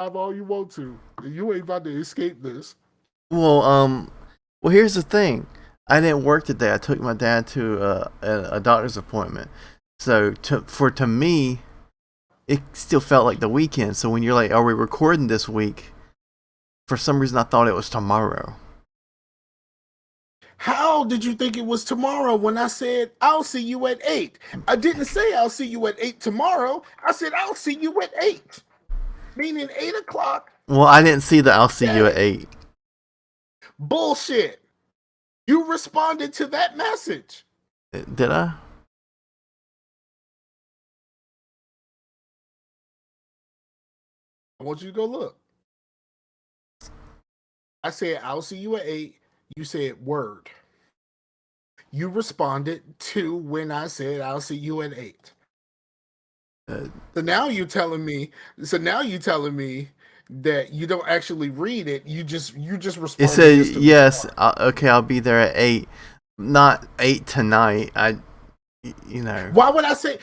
Have all you want to. You ain't about to escape this. Well, here's the thing. I didn't work today. I took my dad to a doctor's appointment. So to me, it still felt like the weekend. So when you're like, "Are we recording this week?" For some reason, I thought it was tomorrow. How did you think it was tomorrow when I said I'll see you at 8? I didn't say I'll see you at 8 tomorrow. I said I'll see you at 8. Meaning 8 o'clock. Well, I didn't see that I'll see you at 8. Bullshit. You responded to that message. Did I? I want you to go look. I said I'll see you at 8. You said word. You responded to when I said I'll see you at 8. So now you telling me that you don't actually read it. You just respond. It said yes. Okay, I'll be there at 8. Not 8 tonight. Why would I say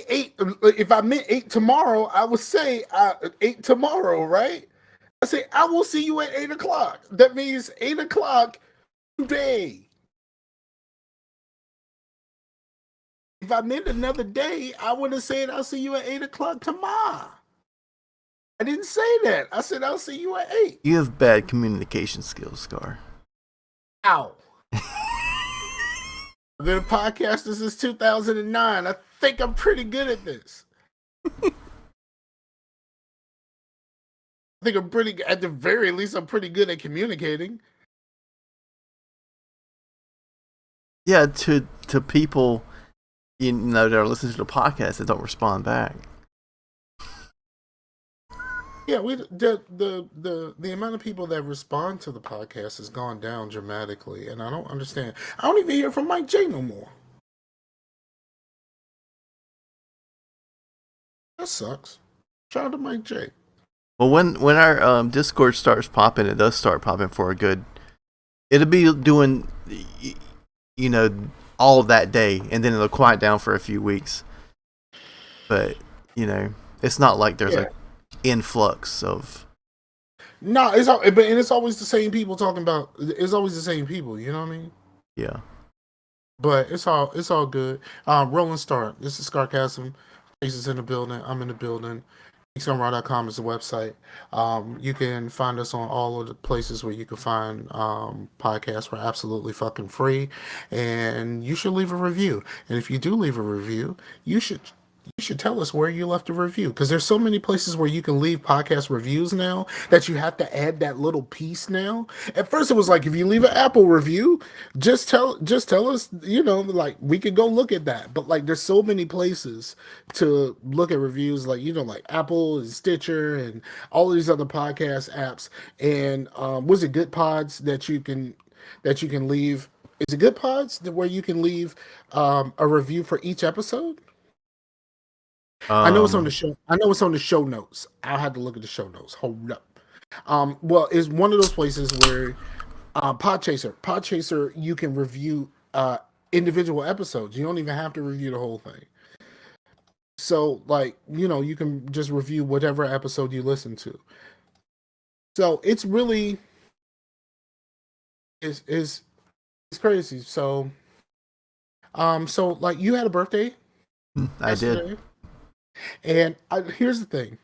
8? If I meant 8 tomorrow, I would say 8 tomorrow, right? I say I will see you at 8 o'clock. That means 8 o'clock today. If I meant another day, I would have said I'll see you at 8 o'clock tomorrow. I didn't say that. I said I'll see you at 8. You have bad communication skills, Scar. Ow. I've been a podcaster since 2009. I think I'm pretty good at this. I think I'm pretty, at the very least, I'm pretty good at communicating. Yeah, to people, that are listening to the podcast that don't respond back. Yeah, the amount of people that respond to the podcast has gone down dramatically, and I don't understand. I don't even hear from Mike J no more. That sucks. Shout out to Mike J. Well, when our Discord starts popping, it does start popping for a good. It'll be doing, all that day, and then it'll quiet down for a few weeks. But it's not like there's a influx of. No, it's always the same people talking about. It's always the same people. You know what I mean? Yeah. But it's all good. Rolling start. This is Scarcasm. Jason's in the building. I'm in the building. GeeksOnRaw.com is the website. You can find us on all of the places where you can find podcasts for absolutely fucking free. And you should leave a review. And if you do leave a review, you should tell us where you left a review, because there's so many places where you can leave podcast reviews now that you have to add that little piece now. At first it was like, if you leave an Apple review, just tell us, like we could go look at that. But like there's so many places to look at reviews, like like Apple and Stitcher and all these other podcast apps. And was it Good Pods that you can leave? Is it Good Pods where you can leave a review for each episode? I know it's on the show. I know it's on the show notes. I'll have to look at the show notes. Hold up. Well, it's one of those places where Podchaser, you can review individual episodes. You don't even have to review the whole thing. So, like, you can just review whatever episode you listen to. So it's really it's crazy. So like you had a birthday. I yesterday. Did. And here's the thing.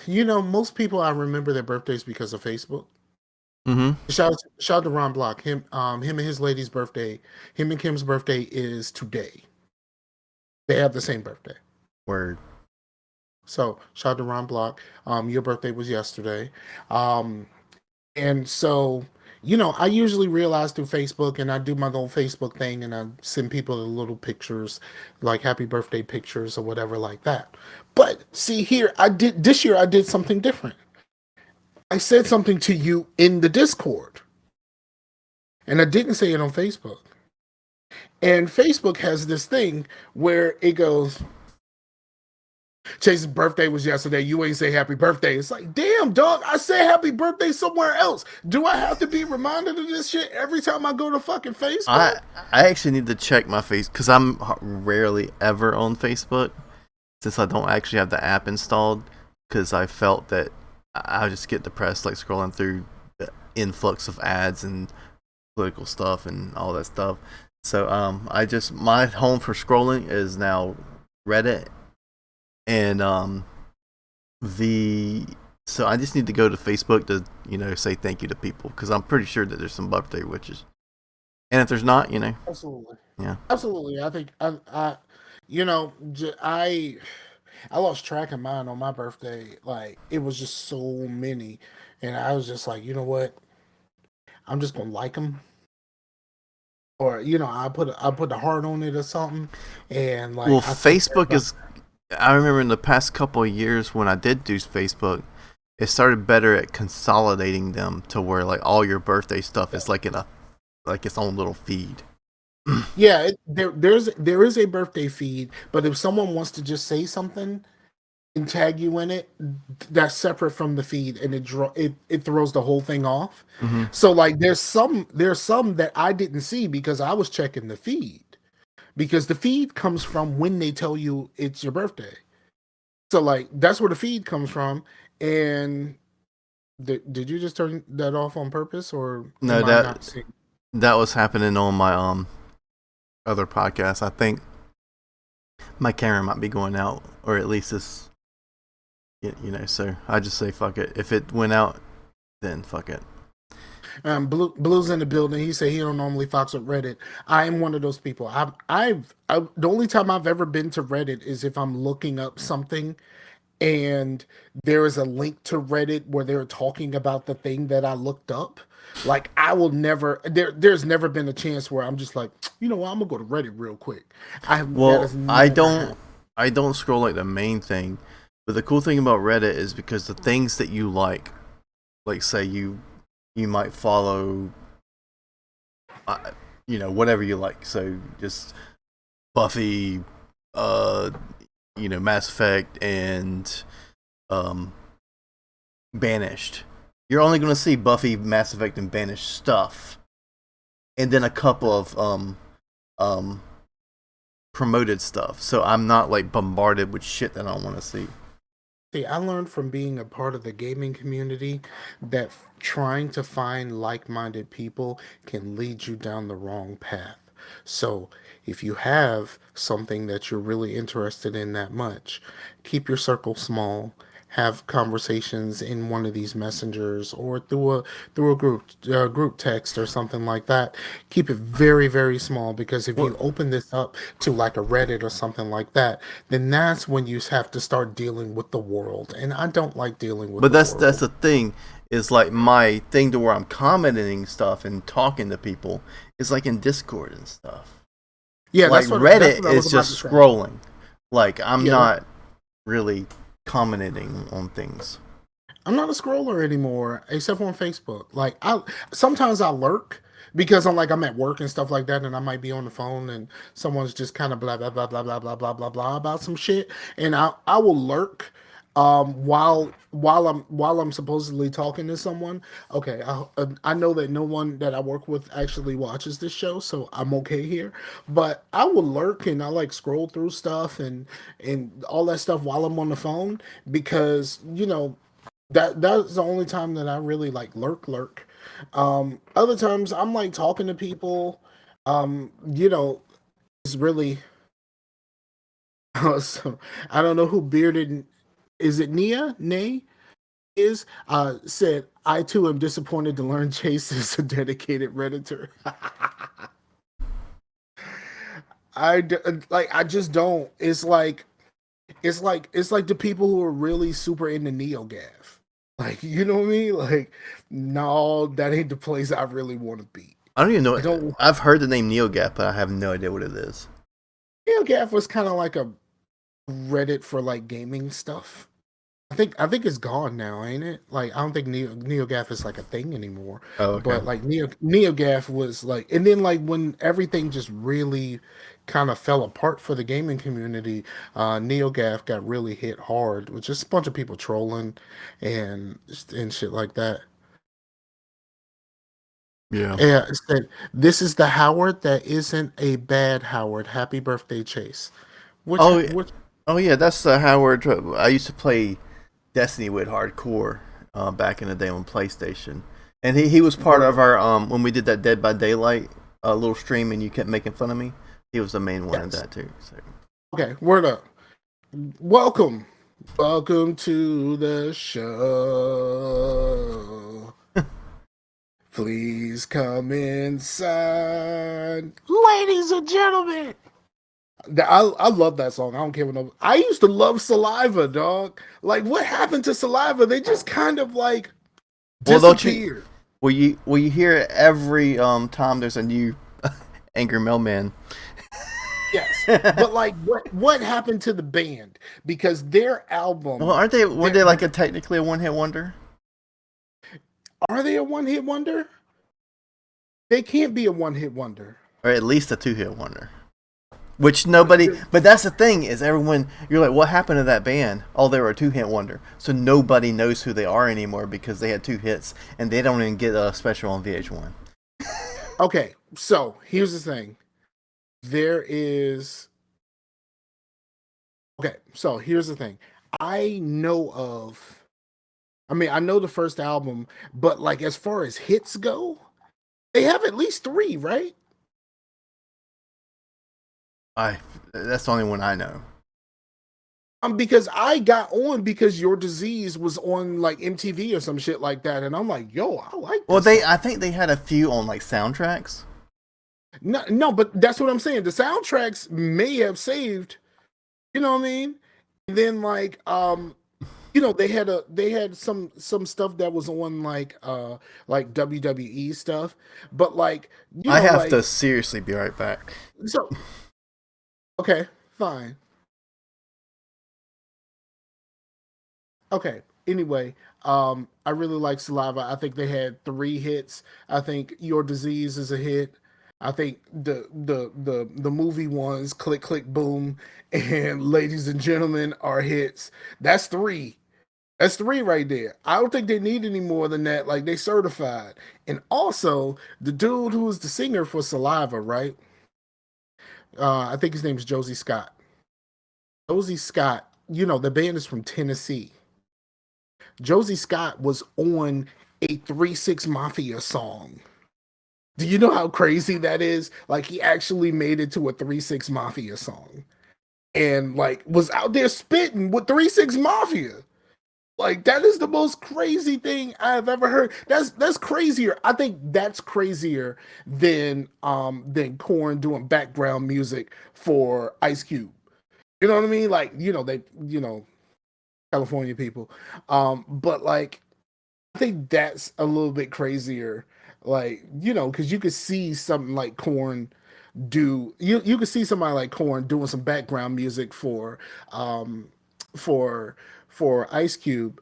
Most people, I remember their birthdays because of Facebook. Mm-hmm. Shout out to Ron Block. Him and his lady's birthday. Him and Kim's birthday is today. They have the same birthday. Word. So shout out to Ron Block. Your birthday was yesterday. And so I usually realize through Facebook, and I do my little Facebook thing, and I send people the little pictures, like happy birthday pictures or whatever like that. But see here, this year I did something different. I said something to you in the Discord, and I didn't say it on Facebook. And Facebook has this thing where it goes, Chase's birthday was yesterday. You ain't say happy birthday. It's like, damn, dog, I say happy birthday somewhere else. Do I have to be reminded of this shit every time I go to fucking Facebook? I actually need to check my face, because I'm rarely ever on Facebook. since I don't actually have the app installed, because I felt that I just get depressed like scrolling through the influx of ads and political stuff and all that stuff. So I just my home for scrolling is now Reddit and the so I just need to go to Facebook to say thank you to people because I'm pretty sure that there's some birthday witches, and if there's not, Absolutely, yeah. absolutely. I think you know, I lost track of mine on my birthday. Like it was just so many, and I was just like, you know what? I'm just gonna like them, or I put the heart on it or something, and Well, like I think Facebook everybody. is. I remember in the past couple of years when I did do Facebook, it started better at consolidating them to where like all your birthday stuff is like in a like its own little feed. Yeah, there is a birthday feed, but if someone wants to just say something and tag you in it, that's separate from the feed, and it throws the whole thing off. Mm-hmm. So like there's some that I didn't see because I was checking the feed because the feed comes from when they tell you it's your birthday. So like that's where the feed comes from. And did you just turn that off on purpose, or No, am I not seeing? that was happening on my other podcast. I think my camera might be going out, or at least this. So I just say fuck it. If it went out, then fuck it. Blue's in the building. He said he don't normally fox with Reddit. I am one of those people. The only time I've ever been to Reddit is if I'm looking up something and there is a link to Reddit where they're talking about the thing that I looked up. Like I will never there's never been a chance where I'm just like, you know what, I'm gonna go to Reddit real quick. That Well, has never happened. I don't scroll like the main thing, but the cool thing about Reddit is because the things that you like say you might follow, whatever you like. So just Buffy, uh, Mass Effect, and um, Banished. You're only going to see Buffy, Mass Effect, and Banished stuff, and then a couple of um, promoted stuff. So I'm not like bombarded with shit that I don't want to see. See, I learned from being a part of the gaming community that trying to find like minded people can lead you down the wrong path. So, if you have something that you're really interested in that much, keep your circle small. Have conversations in one of these messengers or through a group text or something like that. Keep it very very small because if Well, you open this up to like a Reddit or something like that, then that's when you have to start dealing with the world. And I don't like dealing with but the that's world. the thing is like my thing to where I'm commenting stuff and talking to people is like in Discord and stuff. Yeah, Like that's Reddit what I was is about to just say. scrolling. Like I'm Yeah, not really commenting on things. I'm not a scroller anymore, except on Facebook. Like I sometimes I lurk because I'm at work and stuff like that, and I might be on the phone and someone's just kind of blah blah blah blah blah blah blah blah blah about some shit, and I will lurk while I'm supposedly talking to someone. Okay, I know that no one that I work with actually watches this show, so I'm okay here. But I will lurk and I like scroll through stuff and all that stuff while I'm on the phone because that's the only time that I really like lurk. Other times I'm like talking to people. It's really so I don't know who bearded is it Nia? Nay is said I too am disappointed to learn Chase is a dedicated redditor. I just don't. It's like the people who are really super into NeoGaf. Like, you know what I mean? Like, no, that ain't the place I really want to be. I don't even know. I don't. I've heard the name NeoGAF, but I have no idea what it is. NeoGaf was kind of like a Reddit for like gaming stuff. I think it's gone now, ain't it? Like, I don't think NeoGaf is like a thing anymore. Oh, okay. But like NeoGaf was like, and then like when everything just really kind of fell apart for the gaming community, NeoGaf got really hit hard with just a bunch of people trolling and shit like that. Yeah. Yeah, it said this is the Howard that isn't a bad Howard. Happy birthday, Chase. Which Oh, which? Oh yeah, that's Howard. I used to play Destiny with hardcore back in the day on PlayStation, and he was part Word of up. our when we did that Dead by Daylight little stream, and you kept making fun of me. He was the main one in Yes. that too. So. Okay, word up. Welcome. Welcome to the show. Please come inside. Ladies and gentlemen. I love that song. I don't care what no. I used to love Saliva, dog. Like, what happened to Saliva? They just kind of like Well, don't you? disappeared. Will you hear it every time there's a new Angry Mailman? Yes, but like, what happened to the band? Because their Well, album, aren't they? Weren't they like technically a one-hit wonder? are they a one hit wonder? They can't be a one hit wonder. Or at least a two-hit wonder. Which nobody, but that's the thing is everyone. You're like, what happened to that band? Oh, they were a two-hit wonder, so nobody knows who they are anymore because they had two hits and they don't even get a special on VH1. Okay, so here's the thing. There is okay, so here's the thing. I know of I mean, I know the first album, but like as far as hits go, they have at least three, right? I that's the only one I know. Because I got on because Your Disease was on like MTV or some shit like that, and I'm like, yo, I like Well, this song. I think they had a few on like soundtracks. No, no, but that's what I'm saying. The soundtracks may have saved, you know what I mean? And then they had some stuff that was on like WWE stuff, but like I have to seriously be right back. so okay, fine. Okay. Anyway, I really like Saliva. I think they had three hits. I think Your Disease is a hit. I think the movie ones, Click Click Boom, and Ladies and Gentlemen are hits. That's three. That's three right there. I don't think they need any more than that. Like they certified. And also the dude who was the singer for Saliva, right? I think his name is Josie Scott. Josie Scott, the band is from Tennessee. Josie Scott was on a 3-6 Mafia song. Do you know how crazy that is? Like he actually made it to a 3-6 Mafia song and like was out there spitting with 3-6 Mafia. Like that is the most crazy thing I've ever heard. That's crazier. I think that's crazier than Korn doing background music for Ice Cube. You know what I mean? Like, California people. But like I think that's a little bit crazier. Like, because you could see something like Korn do you could see somebody like Korn doing some background music um for for Ice Cube.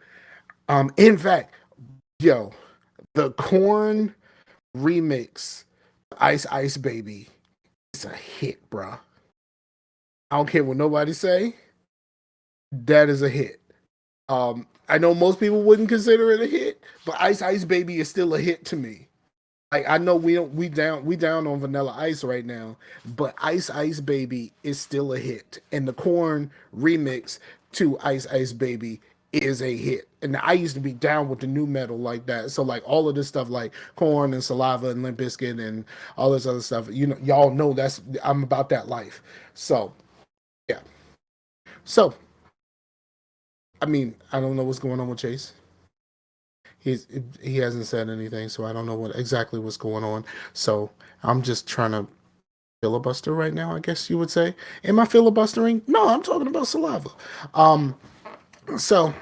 In fact, yo, the Korn remix Ice Ice Baby is a hit, bruh. I don't care what nobody say. That is a hit. I know most people wouldn't consider it a hit, but Ice Ice Baby is still a hit to me. Like I know we down on Vanilla Ice right now, but Ice Ice Baby is still a hit, and the Korn remix to Ice Ice Baby is a hit. And I used to be down with the new metal like that. So like all of this stuff like Korn and Saliva and Limp Bizkit and all this other stuff, y'all know that's I'm about that life. So yeah. So I mean, I don't know what's going on with Chase. He's he hasn't said anything, so I don't know what exactly what's going on. So I'm just trying to filibuster right now, I guess you would say. Am I filibustering? No, I'm talking about Saliva. Um, so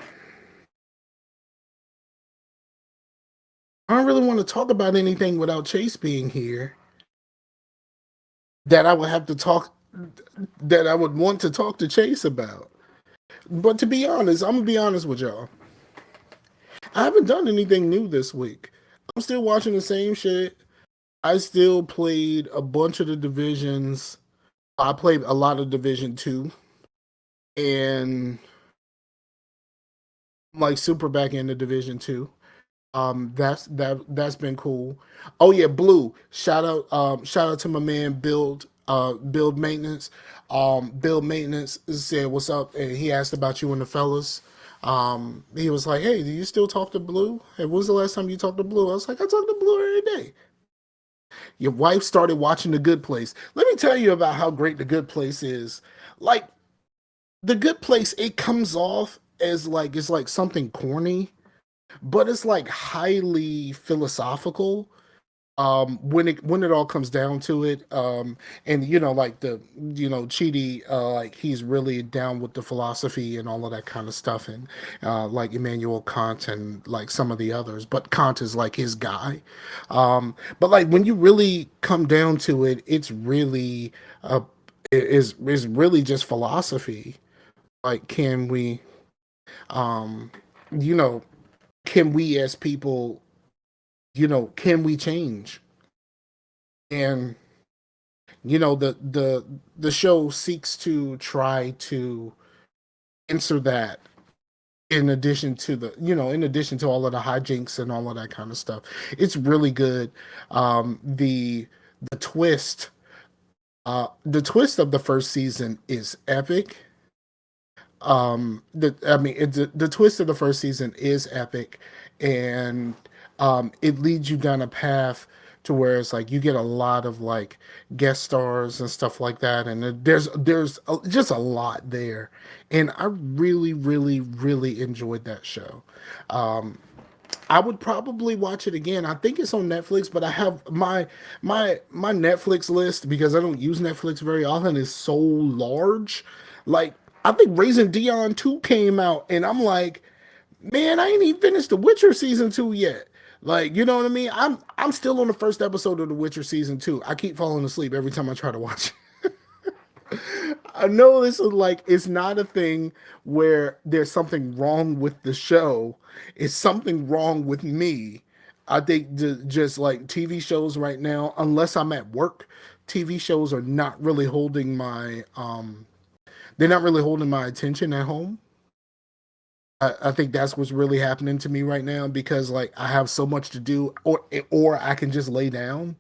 I don't really want to talk about anything without Chase being here. That I would have to talk. That I would want to talk to Chase about. But to be honest, I'm gonna be honest with y'all. I haven't done anything new this week. I'm still watching the same shit. I still played a bunch of the divisions. I played a lot of Division Two, and I'm like super back into Division Two. That's been cool. Oh yeah, Blue. Shout out to my man Build. Build Maintenance. Build Maintenance said, "What's up?" And he asked about you and the fellas. He was like, "Hey, do you still talk to Blue? Hey, when was the last time you talked to Blue?" I was like, "I talk to Blue every day." Your wife started watching The Good Place. Let me tell you about how great The Good Place is. Like The Good Place, it comes off as like it's like something corny, but it's like highly philosophical when it all comes down to it. And like Chidi, like he's really down with the philosophy and all of that kind of stuff, and like Immanuel Kant and like some of the others, but Kant is like his guy. But like when you really come down to it, it's really is really just philosophy. Like, can we um you know can we as people, can we change? And the show seeks to try to answer that, in addition to all of the hijinks and all of that kind of stuff. It's really good. The twist, the twist of the first season is epic. The twist of the first season is epic, and it leads you down a path to where it's like you get a lot of like guest stars and stuff like that, and just a lot there, and I really really really enjoyed that show. um I would probably watch it again. I think it's on Netflix, but I have my Netflix list, because I don't use Netflix very often, is so large. Like, I think Raising Dion 2 came out, and I'm like, man, I ain't even finished The Witcher season 2 yet. Like, you know what I mean? I'm still on the first episode of The Witcher season 2. I keep falling asleep every time I try to watch it. I know this is like, it's not a thing where there's something wrong with the show. It's something wrong with me. I think just like TV shows right now, unless I'm at work, TV shows are not really holding my they're not really holding my attention at home. I think that's what's really happening to me right now, because like I have so much to do, or I can just lay down,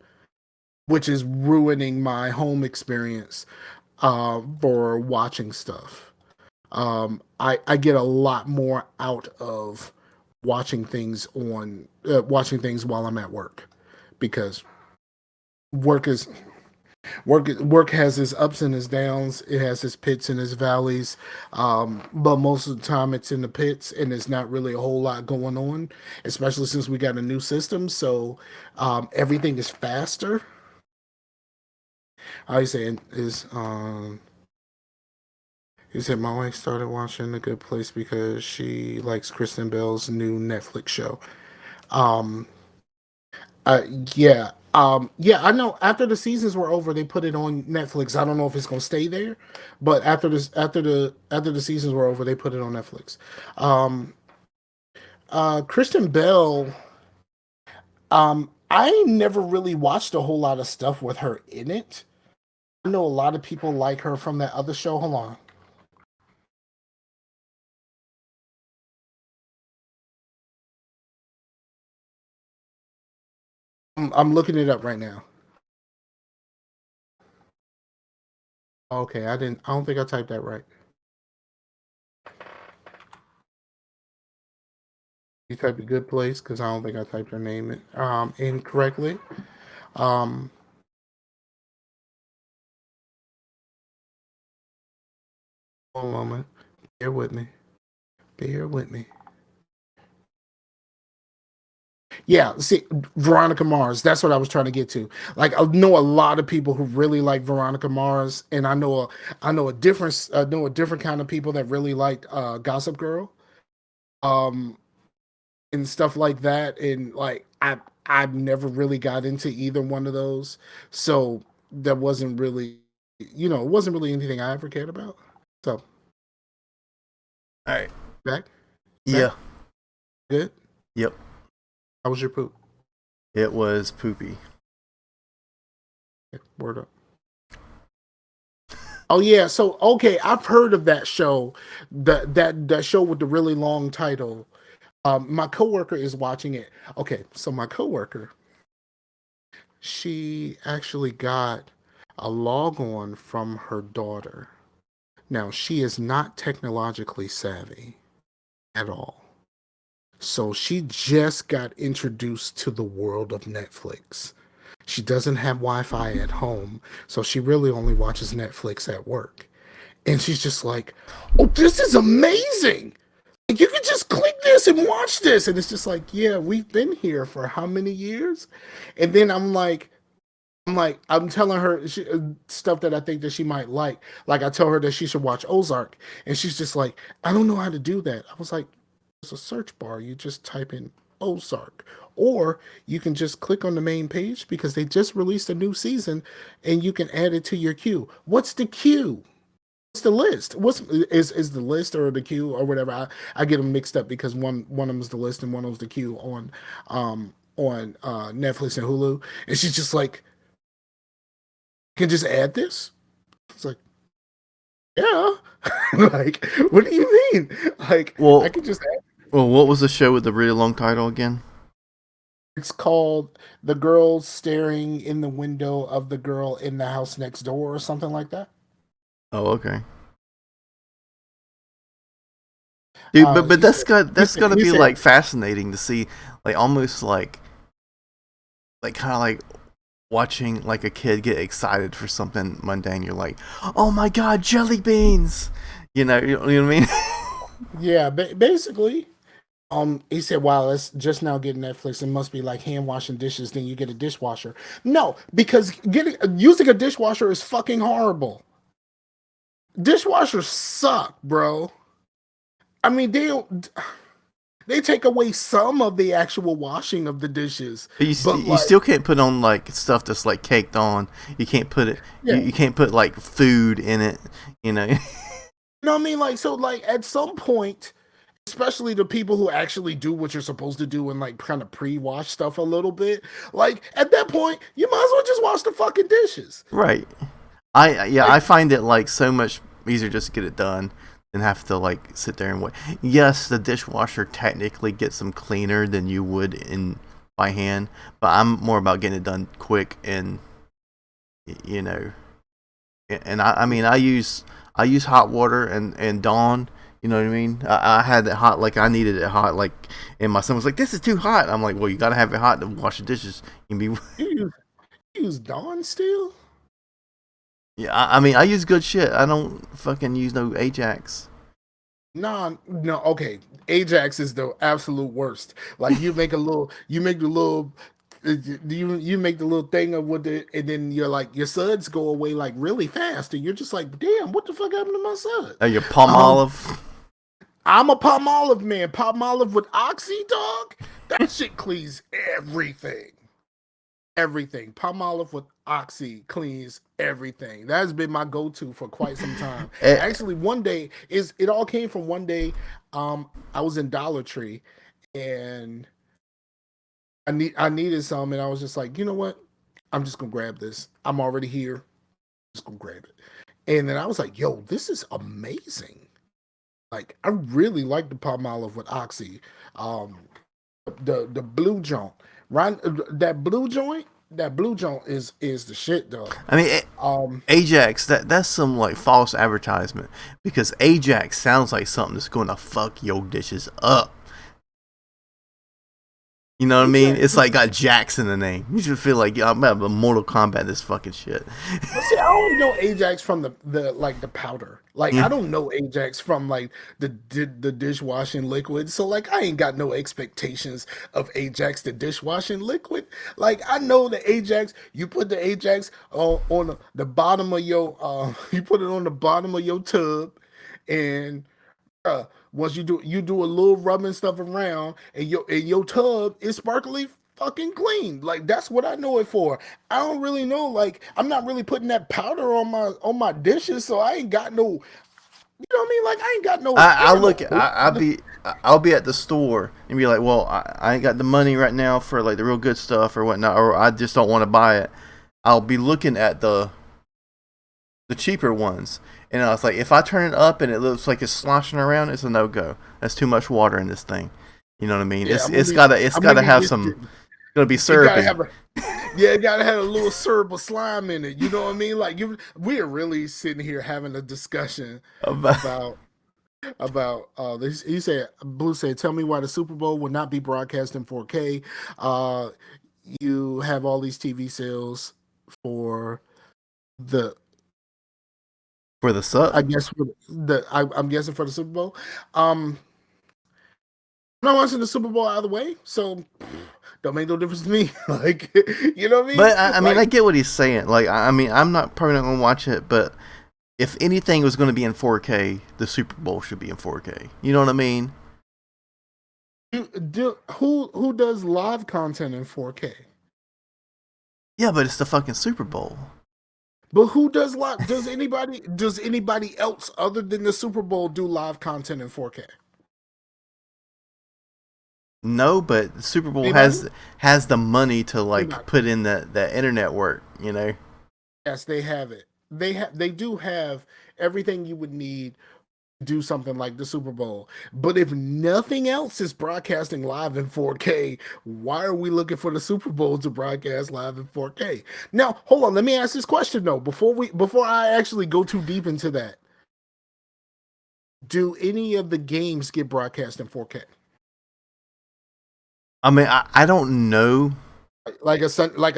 which is ruining my home experience for watching stuff. I get a lot more out of watching things while I'm at work, because work is work has its ups and its downs. It has its pits and its valleys, but most of the time it's in the pits, and there's not really a whole lot going on, especially since we got a new system. So everything is faster. I say is He said my wife started watching The Good Place because she likes Kristen Bell's new Netflix show. Um, uh, yeah, yeah, I know. After the seasons were over, they put it on Netflix. I don't know if it's gonna stay there, but after the seasons were over, they put it on Netflix. Um, Kristen Bell. I never really watched a whole lot of stuff with her in it. I know a lot of people like her from that other show. Hold on, I'm looking it up right now. Okay, I didn't. I don't think I typed that right. You typed a good place, because I don't think I typed her name incorrectly. Um, one moment. Bear with me. Bear with me. Yeah, see, Veronica Mars. That's what I was trying to get to. Like, I know a lot of people who really like Veronica Mars, and I know a different kind of people that really like Gossip Girl, um, and stuff like that. And like, I've never really got into either one of those, so that wasn't really, it wasn't really anything I ever cared about. So All right. back, back, Yeah. good. Yep. How was your poop? It was poopy. Word up. Oh yeah, so okay, I've heard of that show, that show with the really long title. My coworker is watching it. Okay, so my coworker, she actually got a log on from her daughter. Now, she is not technologically savvy at all. So she just got introduced to the world of Netflix. She doesn't have Wi Fi at home, so she really only watches Netflix at work. And she's just like, oh, this is amazing. Like, you can just click this and watch this. And it's just like, yeah, we've been here for how many years? And then I'm telling her stuff that I think that she might like. Like I tell her that she should watch Ozark, and she's just like, I don't know how to do that. I was like, there's a search bar. You just type in Ozark, or you can just click on the main page because they just released a new season, and you can add it to your queue. What's the queue? What's the list? What's is the list or the queue or whatever? I get them mixed up because one of them is the list and one of them is the queue on Netflix and Hulu, and she's just like, can just add this? It's like, yeah. Like, what do you mean? Like, I Well, can just add. well, what was the show with the really long title again? It's called The Girl Staring in the Window of the Girl in the House Next Door or something like that. Oh, okay. Dude, but He said, that's gotta he be said, like fascinating to see, like almost like kind of like watching like a kid get excited for something mundane. You're like, oh my god, jelly beans! You know what I mean? yeah, basically. He said, wow, let's just now get Netflix. It must be like hand washing dishes, then you get a dishwasher. No, because using a dishwasher is fucking horrible. Dishwashers suck, bro. I mean, they take away some of the actual washing of the dishes, But but you like, still can't put on like stuff that's like caked on. You can't put it. yeah, You can't put like food in it. You know. you know what I mean? Like, so like at some point, especially the people who actually do what you're supposed to do and like kind of pre-wash stuff a little bit, like at that point, you might as well just wash the fucking dishes. Right. Like, I find it like so much easier just to get it done than have to like sit there and wait. Yes, the dishwasher technically gets them cleaner than you would in by hand, but I'm more about getting it done quick and you know. And I mean I use hot water and Dawn. You know what I mean? I had it hot like I needed it hot like, and my son was like, "This is too hot." I'm like, "Well, you gotta have it hot to wash the dishes." You can be you use, you use Dawn still? Yeah, I mean, I use good shit. I don't fucking use no Ajax. Nah, no, okay. Ajax is the absolute worst. Like you make the little, you make the little thing of what the, and then you're like your suds go away like really fast, and you're just like, damn, what the fuck happened to my sud? Your palm Um, olive. I'm a palm olive man. Palm olive with oxy, dog. That shit cleans everything. Everything. Palm olive with oxy cleans everything. That has been my go-to for quite some time. Eh, Actually, one day is it all came from one day. I was in Dollar Tree and I needed some, and I was just like, you know what? I'm just gonna grab this. I'm already here. Just gonna grab it. And then I was like, yo, this is amazing. Like, I really like the palm olive with oxy. Um, the blue joint, right? That blue joint is the shit, though. I mean, Um, Ajax. That's some like false advertisement because Ajax sounds like something that's going to fuck your dishes up. You know what I mean? It's Ajax. like got Jax in the name. You should feel like, yeah, I'm about to Mortal Kombat this fucking shit. But see, I only know Ajax from the like the powder. Like I Yeah. don't know Ajax from like the dishwashing liquid. So like I ain't got no expectations of Ajax the dishwashing liquid. Like I know the Ajax. You put the Ajax on the bottom of your you put it on the bottom of your tub, and once you do a little rubbing stuff around, and your tub is sparkly fucking clean. Like that's what I know it for. I don't really know. Like I'm not really putting that powder on my dishes, so I ain't got no. You know what I mean? Like I ain't I got no look. hope. I'll be at the store and be like, well, I ain't got the money right now for like the real good stuff or whatnot, or I just don't want to buy it. I'll be looking at the cheaper ones. And I was like, if I turn it up and it looks like it's sloshing around, it's a no go. That's too much water in this thing. You know what I mean? Yeah, It's gotta I'm gonna be have some visiting. gonna be It gotta syrupy. have a yeah, it gotta have a little syrup or slime in it. You know what I mean? Like we are really sitting here having a discussion about this. He said Blue said, "Tell me why the Super Bowl would not be broadcast in 4K. Uh, you have all these TV sales for the For the sub. I guess for I'm guessing for the Super Bowl. I'm not watching the Super Bowl either way, so don't make no difference to me. Like, you know what I mean? But I mean, Like, I get what he's saying. Like, I mean, I'm not probably not gonna watch it, but if anything was gonna be in 4K, the Super Bowl should be in 4K. You know what I mean? who does live content in 4K? Yeah, but it's the fucking Super Bowl. But who does live? Does anybody else other than the Super Bowl do live content in 4K? No, but the Super Bowl Anybody? has the money to like Anybody. put in the internet work. You know? Yes, they have it. They do have everything you would need to do something like the Super Bowl. But if nothing else is broadcasting live in 4K, why are we looking for the Super Bowl to broadcast live in 4K? Now, hold on, let me ask this question though, before I actually go too deep into that. Do any of the games get broadcast in 4K? I mean, I don't know. Like a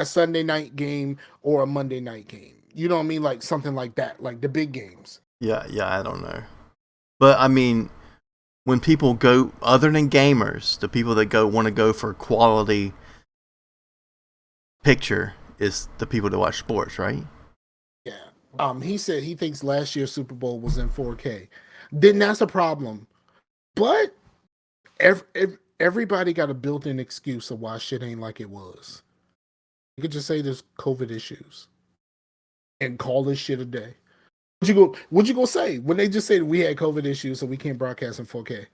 Sunday night game or a Monday night game. You know what I mean? Like something like that, like the big games. Yeah, I don't know. But I mean, when people go, other than gamers, the people that want to go for quality picture is the people that watch sports, right? Yeah. He said he thinks last year's Super Bowl was in 4K. Then that's a problem. But everybody got a built-in excuse of why shit ain't like it was. You could just say there's COVID issues and call this shit a day. What you go say when they just say we had COVID issues so we can't broadcast in 4K?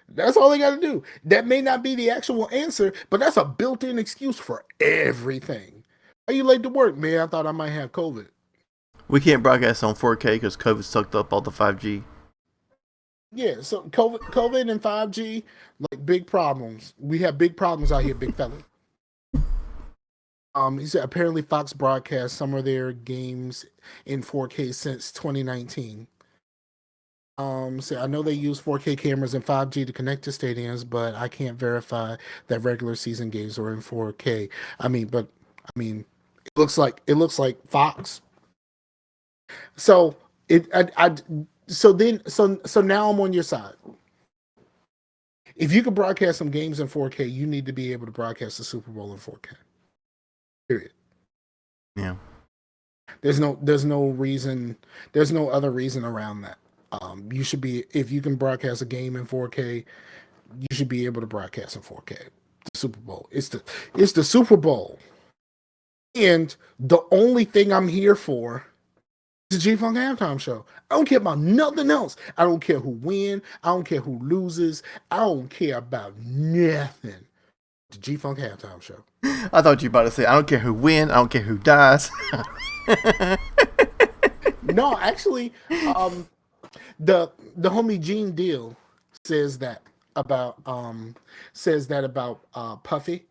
That's all they got to do. That may not be the actual answer, but that's a built-in excuse for everything. Are you late to work, man? I thought I might have COVID. We can't broadcast on 4K because COVID sucked up all the 5G. Yeah, so COVID and 5G, like big problems. We have big problems out here, big fella. He said apparently Fox broadcast some of their games in 4K since 2019. So I know they use 4K cameras and 5G to connect to stadiums, but I can't verify that regular season games are in 4K. I mean, it looks like Fox. So so now I'm on your side. If you could broadcast some games in 4K, you need to be able to broadcast the Super Bowl in 4K. Period. Yeah. There's no reason. There's no other reason around that. You should be, if you can broadcast a game in 4K, you should be able to broadcast in 4K. The Super Bowl. It's the Super Bowl, and the only thing I'm here for is the G-Funk halftime show. I don't care about nothing else. I don't care who wins. I don't care who loses. I don't care about nothing. The G-Funk halftime show. I thought you were about to say, I don't care who wins, I don't care who dies. No, actually, the homie Gene Deal says that about Puffy.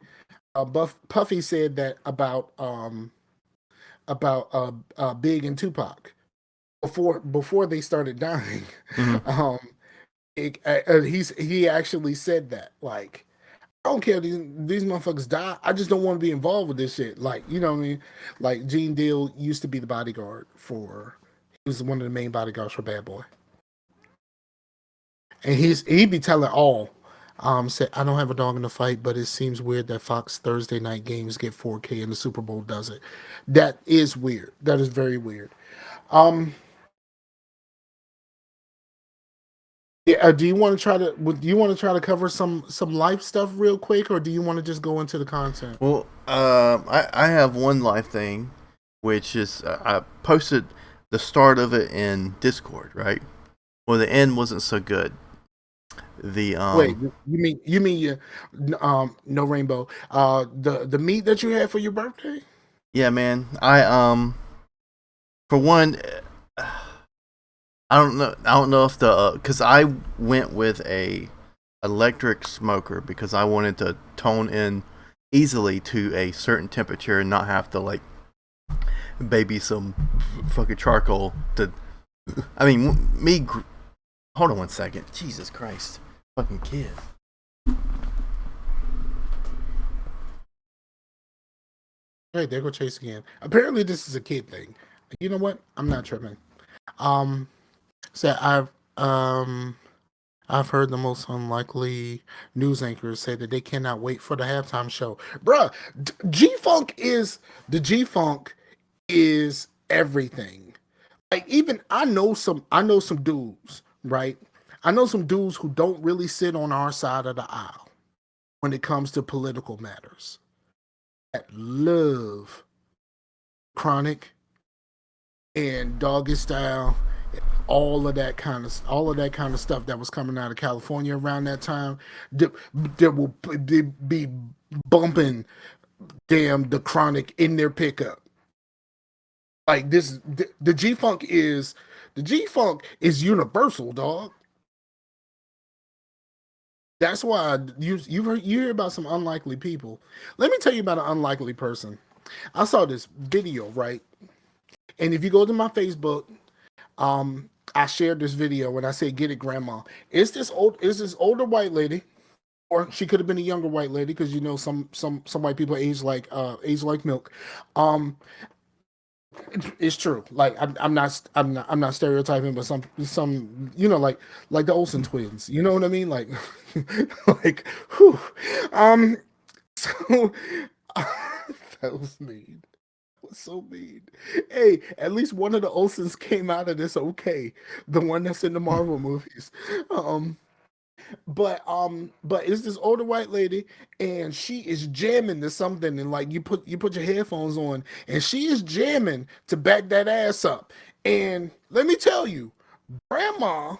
Puffy said that about Big and Tupac before they started dying. Mm-hmm. He actually said that, like, I don't care if these motherfuckers die. I just don't want to be involved with this shit. Like, you know what I mean? Like, Gene Deal used to be the bodyguard he was one of the main bodyguards for Bad Boy. And he'd be telling all, said, I don't have a dog in the fight, but it seems weird that Fox Thursday night games get 4K and the Super Bowl doesn't. That is weird. That is very weird. Yeah, do you want to try to cover some life stuff real quick, or do you want to just go into the content? Well, I have one live thing, which is I posted the start of it in Discord, right? Well, the end wasn't so good. Wait, you mean no rainbow? The meat that you had for your birthday? Yeah, man. For one, I don't know if because I went with a electric smoker because I wanted to tone in easily to a certain temperature and not have to like baby some fucking charcoal to. I mean, hold on one second. Jesus Christ, fucking kid. Hey, there go Chase again. Apparently, this is a kid thing. You know what? I'm not tripping. So I've heard the most unlikely news anchors say that they cannot wait for the halftime show. Bruh, G Funk is everything. Like even I know some dudes, right? I know some dudes who don't really sit on our side of the aisle when it comes to political matters. That love Chronic and Doggy Style, all of that kind of stuff that was coming out of California around that time. There will be bumping damn the Chronic in their pickup. Like this, the G Funk is universal, dog. That's why you hear about some unlikely people. Let me tell you about an unlikely person. I saw this video, right? And if you go to my Facebook, I shared this video when I said "Get it, Grandma." It's this older white lady, or she could have been a younger white lady because you know some white people age like milk. It's true. Like I'm not stereotyping, but some like the Olsen twins. You know what I mean? Like like whew. So that was mean. Was so mean. Hey, at least one of the Olsens came out of this okay. The one that's in the Marvel movies. But it's this older white lady and she is jamming to something and like you put your headphones on and she is jamming to back that ass up. And let me tell you, grandma,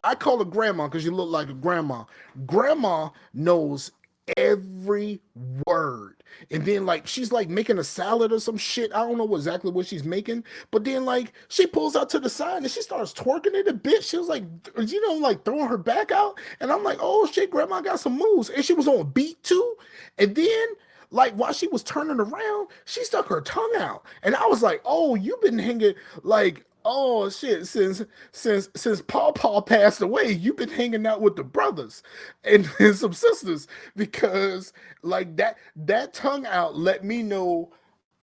I call her grandma because you look like a grandma. Grandma knows every word. And then like she's like making a salad or some shit. I don't know exactly what she's making, but then like she pulls out to the side and she starts twerking it a bit. She was like, like throwing her back out. And I'm like, oh shit, grandma got some moves. And she was on beat too. And then like while she was turning around, she stuck her tongue out. And I was like, oh, you've been hanging like oh shit, since Paw passed away, you've been hanging out with the brothers and some sisters because like that tongue out let me know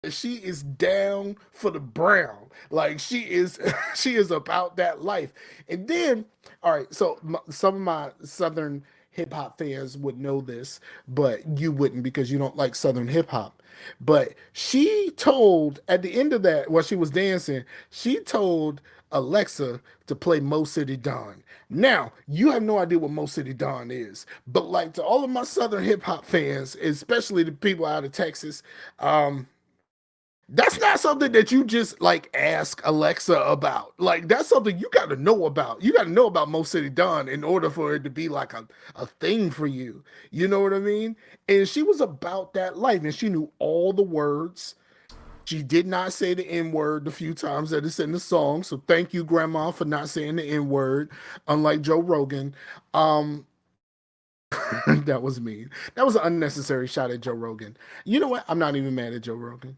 she is down for the brown. Like she is she is about that life. And then all right, so some of my southern hip hop fans would know this, but you wouldn't because you don't like southern hip hop. But she told at the end of that while she was dancing, she told Alexa to play Mo City Dawn. Now, you have no idea what Mo City Dawn is, but like to all of my southern hip hop fans, especially the people out of Texas, that's not something that you just like ask Alexa about. Like that's something you got to know about. You got to know about Mo City Dawn in order for it to be like a thing for you. You know what I mean? And she was about that life and she knew all the words. She did not say the N word the few times that it's in the song. So thank you, Grandma, for not saying the N word, unlike Joe Rogan. That was mean. That was an unnecessary shot at Joe Rogan. You know what? I'm not even mad at Joe Rogan.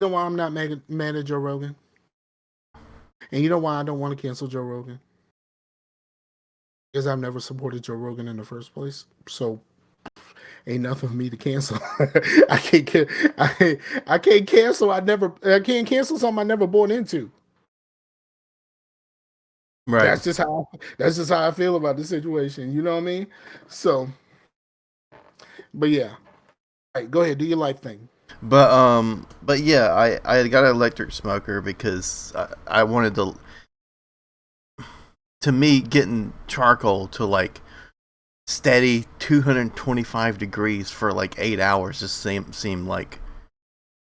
You know why I'm not mad at Joe Rogan? And you know why I don't want to cancel Joe Rogan? Because I've never supported Joe Rogan in the first place. So ain't nothing for me to cancel. I can't cancel. I can't cancel something I never bought into. Right. That's just how I feel about the situation. You know what I mean? So but yeah. All right, go ahead, do your life thing. But yeah, I got an electric smoker because I wanted to me getting charcoal to like steady 225 degrees for like 8 hours just seemed like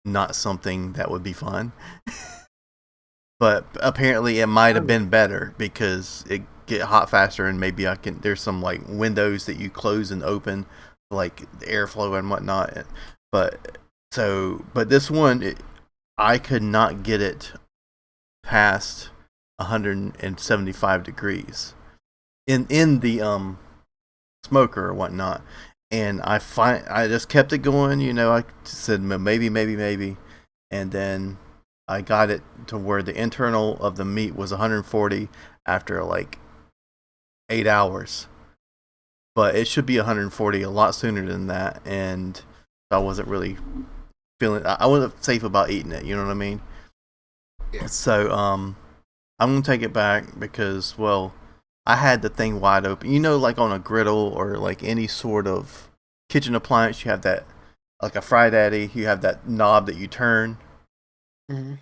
not something that would be fun. But apparently it might have been better because it get hot faster and maybe there's some like windows that you close and open like the airflow and whatnot. But this one I could not get it past 175 degrees in the smoker or whatnot. And I just kept it going. I said maybe, and then I got it to where the internal of the meat was 140 after like 8 hours, but it should be 140 a lot sooner than that. And I wasn't really I wasn't safe about eating it. You know what I mean? Yeah. So I'm gonna take it back because, well, I had the thing wide open. Like on a griddle or like any sort of kitchen appliance, you have that, like a Fry Daddy, you have that knob that you turn. Mm-hmm.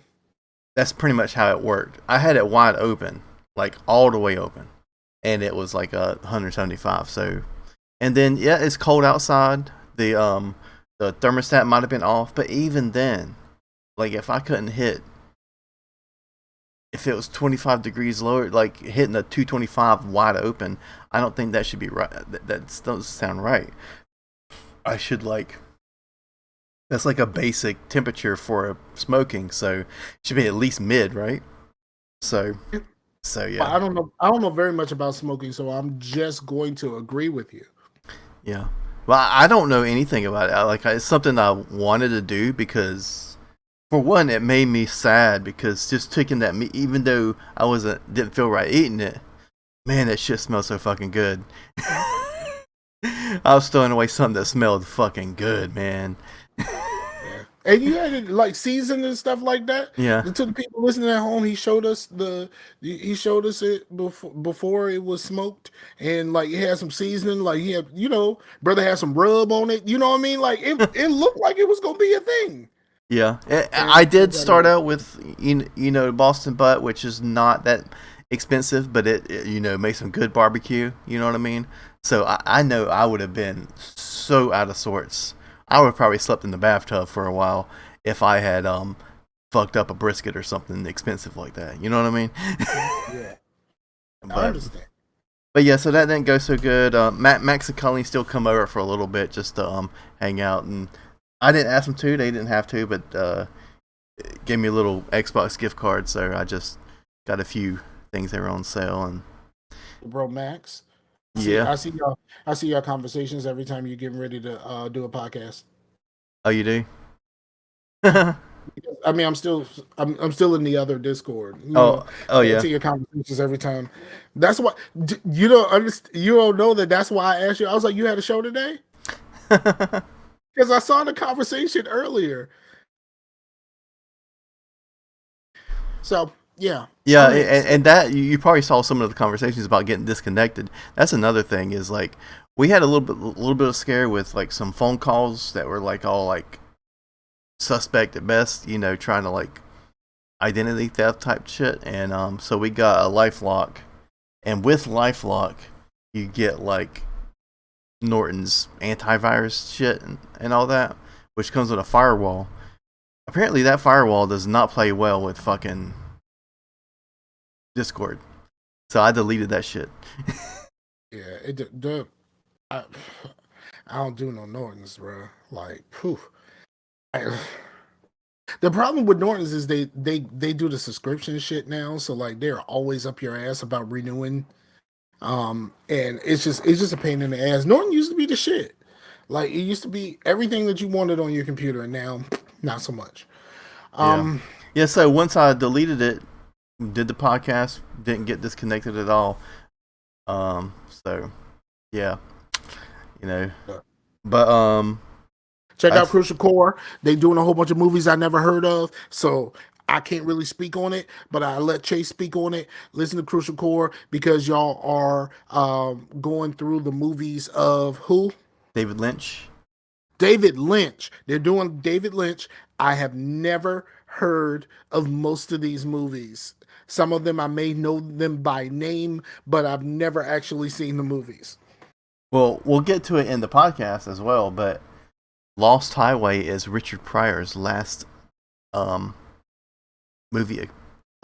That's pretty much how it worked. I had it wide open, like all the way open, and it was like 175. So, and then yeah, it's cold outside. The thermostat might have been off, but even then, like if I couldn't hit, if it was 25 degrees lower, like hitting a 225 wide open, I don't think that should be right. That doesn't sound right. I should that's like a basic temperature for a smoking, so it should be at least mid, right? So yeah. I don't know. I don't know very much about smoking, so I'm just going to agree with you. Yeah. Well, I don't know anything about it. It's something I wanted to do because, for one, it made me sad because just taking that meat, even though I didn't feel right eating it, man, that shit smells so fucking good. I was throwing away something that smelled fucking good, man. And you had it like seasoned and stuff like that. Yeah. To the people listening at home, he showed us it before it was smoked, and like it had some seasoning. Like he had, brother had some rub on it. You know what I mean? Like it looked like it was gonna be a thing. Yeah, And I did start out with Boston butt, which is not that expensive, but it makes some good barbecue. You know what I mean? So I know I would have been so out of sorts. I would have probably slept in the bathtub for a while if I had fucked up a brisket or something expensive like that. You know what I mean? Yeah, I understand. But yeah, so that didn't go so good. Max and Colleen still come over for a little bit just to hang out, and I didn't ask them to. They didn't have to, but gave me a little Xbox gift card, so I just got a few things that were on sale. And Bro, Max. Yeah. I see your conversations every time you're getting ready to do a podcast. Oh, you do? I mean, I'm still in the other Discord. Oh yeah. I see your conversations every time. That's why you don't understand. You don't know that's why I asked you. I was like, you had a show today because I saw the conversation earlier. So yeah. Yeah, and that you probably saw some of the conversations about getting disconnected. That's another thing is like we had a little bit of scare with like some phone calls that were like all like suspect at best, trying to like identity theft type shit. And so we got a LifeLock, and with LifeLock you get like Norton's antivirus shit and all that, which comes with a firewall. Apparently that firewall does not play well with fucking Discord, so I deleted that shit. Yeah, I don't do no Nortons, bro. Like, whew. The problem with Nortons is they do the subscription shit now, so like they're always up your ass about renewing. And it's just a pain in the ass. Norton used to be the shit. Like it used to be everything that you wanted on your computer, and now not so much. Yeah. So once I deleted it, did the podcast, didn't get disconnected at all. So yeah, but check out Crucial Core. They doing a whole bunch of movies I never heard of, so I can't really speak on it, but I let Chase speak on it. Listen to Crucial Core because y'all are going through the movies of who? David Lynch. David Lynch. They're doing David Lynch. I have never heard of most of these movies. Some of them I may know them by name, but I've never actually seen the movies. Well, we'll get to it in the podcast as well, but Lost Highway is Richard Pryor's last movie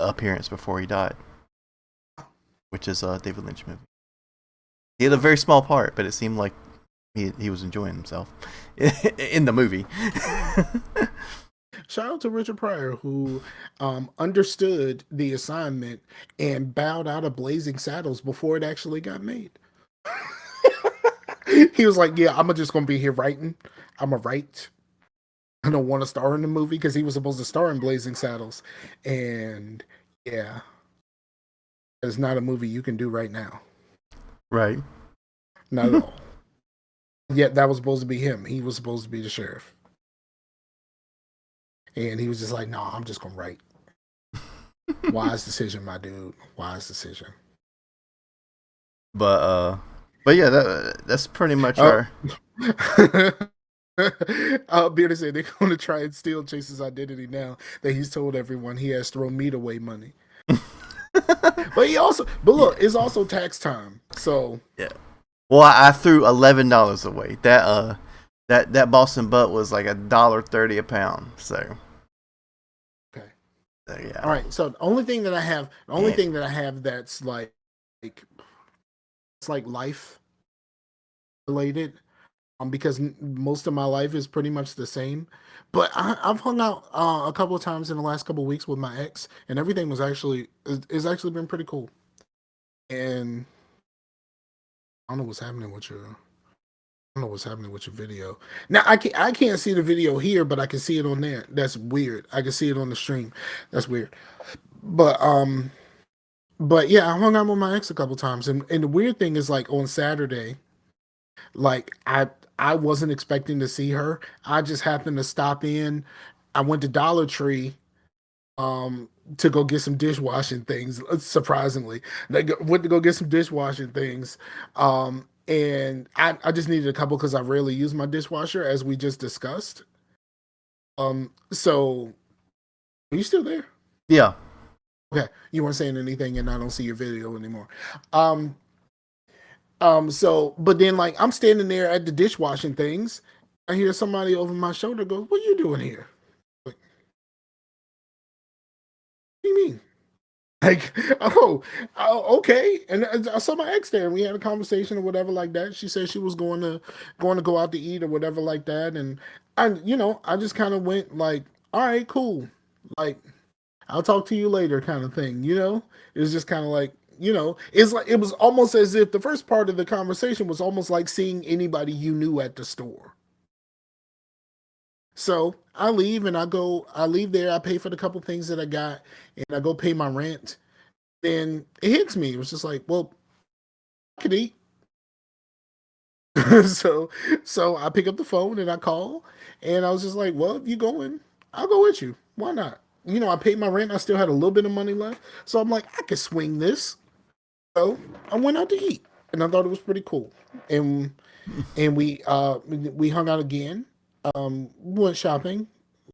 appearance before he died, which is a David Lynch movie. He had a very small part, but it seemed like he was enjoying himself in the movie. Shout out to Richard Pryor, who understood the assignment and bowed out of Blazing Saddles before it actually got made. He was like, "Yeah, I'm just gonna be here writing. I'm gonna write. I don't want to star in the movie because he was supposed to star in Blazing Saddles, and yeah, it's not a movie you can do right now, Right. not at all. Yet that was supposed to be him. He was supposed to be the sheriff, and he was just like, "No, I'm just gonna write." Wise decision, my dude. Wise decision. But yeah, that's pretty much Oh. our. Beardy said they're going to try and steal Chase's identity now that he's told everyone he has thrown meat away money. But look, Yeah. it's also tax time. So Yeah. Well, I threw $11 away. That Boston butt was like $1.30 a pound. So okay, yeah. all right. So the only thing that I have that's like it's like life related. Because most of my life is pretty much the same. But I've hung out a couple of times in the last couple of weeks with my ex, and everything was actually it's actually been pretty cool. And I don't know what's happening with your I don't know what's happening with your video. Now I can't see the video here, but I can see it on there. That's weird. I can see it on the stream. That's weird. But but yeah, I hung out with my ex a couple times, and the weird thing is like on Saturday, like I wasn't expecting to see her. I just happened to stop in. I went to Dollar Tree to go get some dishwashing things, surprisingly. Went to go get some dishwashing things. And I just needed a couple because I rarely use my dishwasher as we just discussed. So are you still there? Yeah. Okay. You weren't saying anything and I don't see your video anymore. Um so but then like I'm standing there at the dishwashing things. I hear somebody over my shoulder go, "What are you doing here?" Like, what do you mean? Like, okay. And I saw my ex there, and we had a conversation or whatever like that. She said she was going to go out to eat or whatever like that, and I just kind of went like, all right, cool, like I'll talk to you later, kind of thing. It was just kind of like. It's like it was almost as if the first part of the conversation was almost like seeing anybody you knew at the store. So I leave and I leave there, I pay for the couple things that I got, and I go pay my rent. Then it hits me. It was just like, well, I could eat. so so I pick up the phone and I call, and I was just like, well, if you going, I'll go with you. Why not? I paid my rent. I still had a little bit of money left, so I'm like, I could swing this. So I went out to eat, and I thought it was pretty cool. And we hung out again. We went shopping.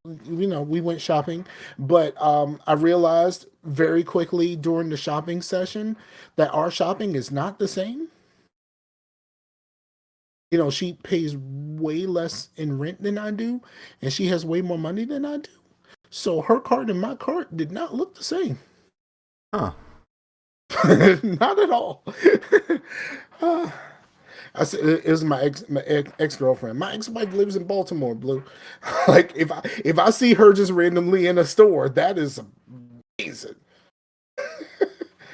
We went shopping, but I realized very quickly during the shopping session that our shopping is not the same. She pays way less in rent than I do, and she has way more money than I do. So her cart and my cart did not look the same. Huh. Not at all. Uh, I said it was my ex girlfriend. My ex wife lives in Baltimore, Blue. Like if I see her just randomly in a store, that is amazing.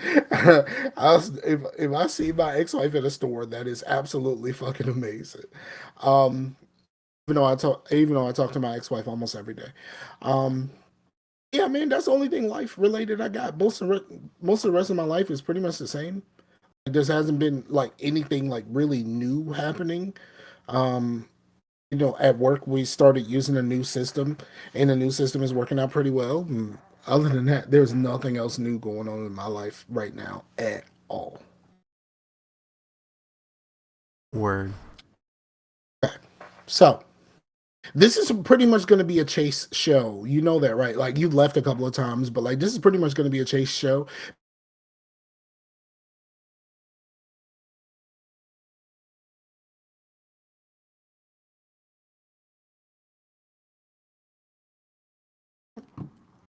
If I see my ex wife in a store, that is absolutely fucking amazing. Um, even though I talk to my ex wife almost every day. Um, yeah, man, that's the only thing life related I got. Most of the rest of my life is pretty much the same. There hasn't been like anything like really new happening. Um, at work we started using a new system, and the new system is working out pretty well. And other than that, there's nothing else new going on in my life right now at all. Word. So this is pretty much going to be a chase show. You know that, right? Like you left a couple of times, but like this is pretty much going to be a chase show.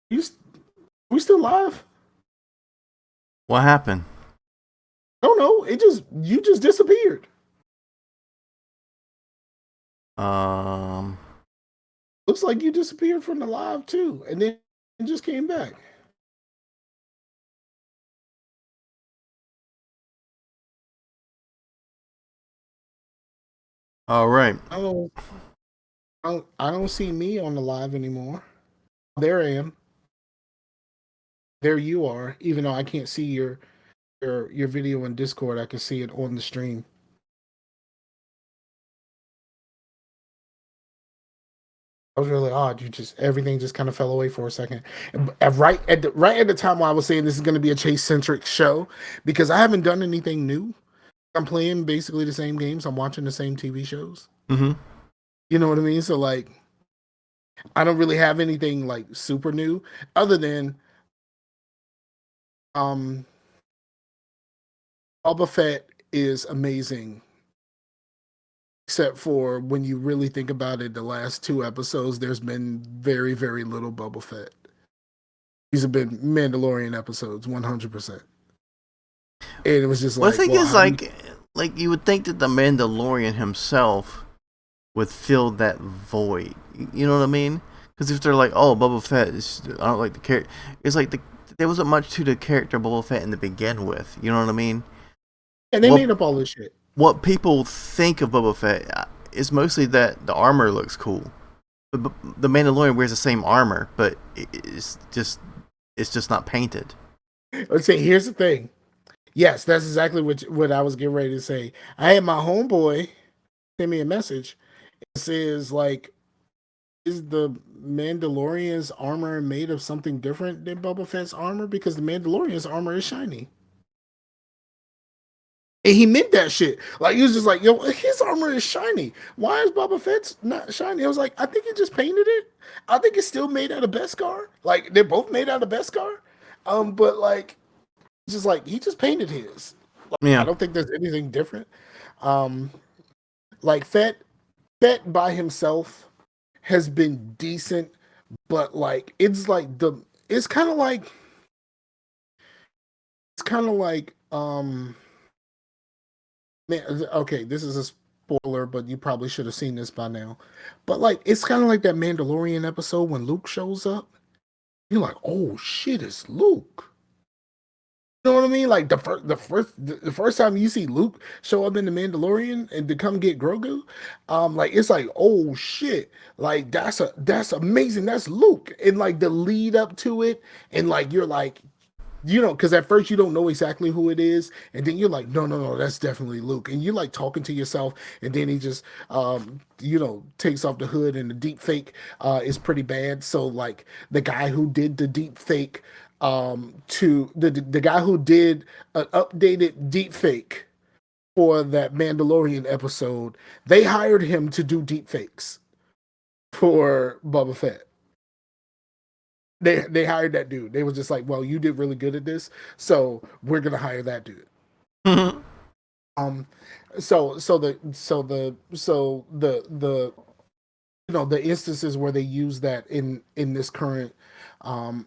You, we still live? What happened? I don't know. You just disappeared. Um. Looks like you disappeared from the live too, and then just came back. All right. I don't, I don't see me on the live anymore. There I am. There you are. Even though I can't see your video in Discord, I can see it on the stream. That was really odd. You just everything just kind of fell away for a second. Right at the time while I was saying this is going to be a chase centric show because I haven't done anything new. I'm playing basically the same games. I'm watching the same TV shows. Mm-hmm. You know what I mean? So like, I don't really have anything like super new other than um Boba Fett is amazing. Except for when you really think about it, the last two episodes, there's been very, very little Boba Fett. These have been Mandalorian episodes, 100%. And it was just Well, the like, thing well, is, like you would think that the Mandalorian himself would fill that void. You know what I mean? Because if they're like, oh, Boba Fett, I don't like the character. It's like there wasn't much to the character Boba Fett in the begin with. You know what I mean? and they made up all this shit. What people think of Boba Fett is mostly that the armor looks cool. But the Mandalorian wears the same armor, but it's just not painted. Let's say, here's the thing. Yes, that's exactly what I was getting ready to say. I had my homeboy send me a message. It says, like, is the Mandalorian's armor made of something different than Boba Fett's armor? Because the Mandalorian's armor is shiny. And he meant that shit. Like, he was just like, yo, his armor is shiny. Why is Boba Fett's not shiny? I was like, I think he just painted it. I think it's still made out of Beskar. Like, they're both made out of Beskar. But like, just like he just painted his. Like, Yeah. I don't think there's anything different. Um, like Fett by himself has been decent, but like it's kind of like man, okay, this is a spoiler, but you probably should have seen this by now. But like it's kind of like that Mandalorian episode when Luke shows up. You're like, oh shit, it's Luke. You know what I mean? Like the first time you see Luke show up in the Mandalorian and to come get Grogu, like it's like, oh shit, like that's amazing. That's Luke. And like the lead up to it, and like you're like, you know, because at first you don't know exactly who it is, and then you're like, no, that's definitely Luke, and you're like talking to yourself, and then he just, takes off the hood, and the deep fake is pretty bad. So like the guy who did the deep fake, to the guy who did an updated deep fake for that Mandalorian episode, they hired him to do deep fakes for Boba Fett. They hired that dude. They was just like, well, you did really good at this, so we're gonna hire that dude. Um, so the the instances where they use that in this current um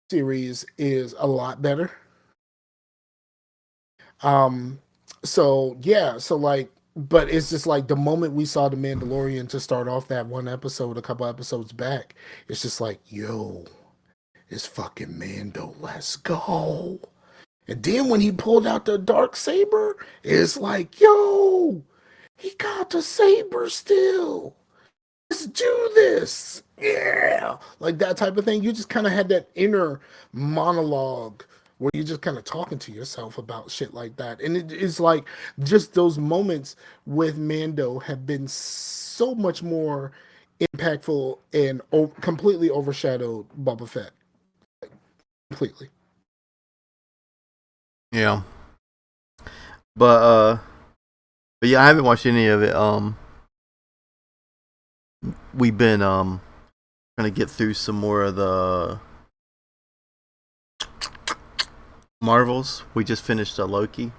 series is a lot better. Um, so yeah, so like, but it's just like the moment we saw the Mandalorian to start off that one episode, a couple episodes back, it's just like, yo, it's fucking Mando. Let's go. And then when he pulled out the dark saber, it's like, yo, he got the saber still. Let's do this. Yeah. Like that type of thing. You just kind of had that inner monologue where you're just kind of talking to yourself about shit like that. And it's like just those moments with Mando have been so much more impactful and completely overshadowed Boba Fett. Completely. Yeah. But but yeah, I haven't watched any of it. We've been trying to get through some more of the Marvels. We just finished Loki.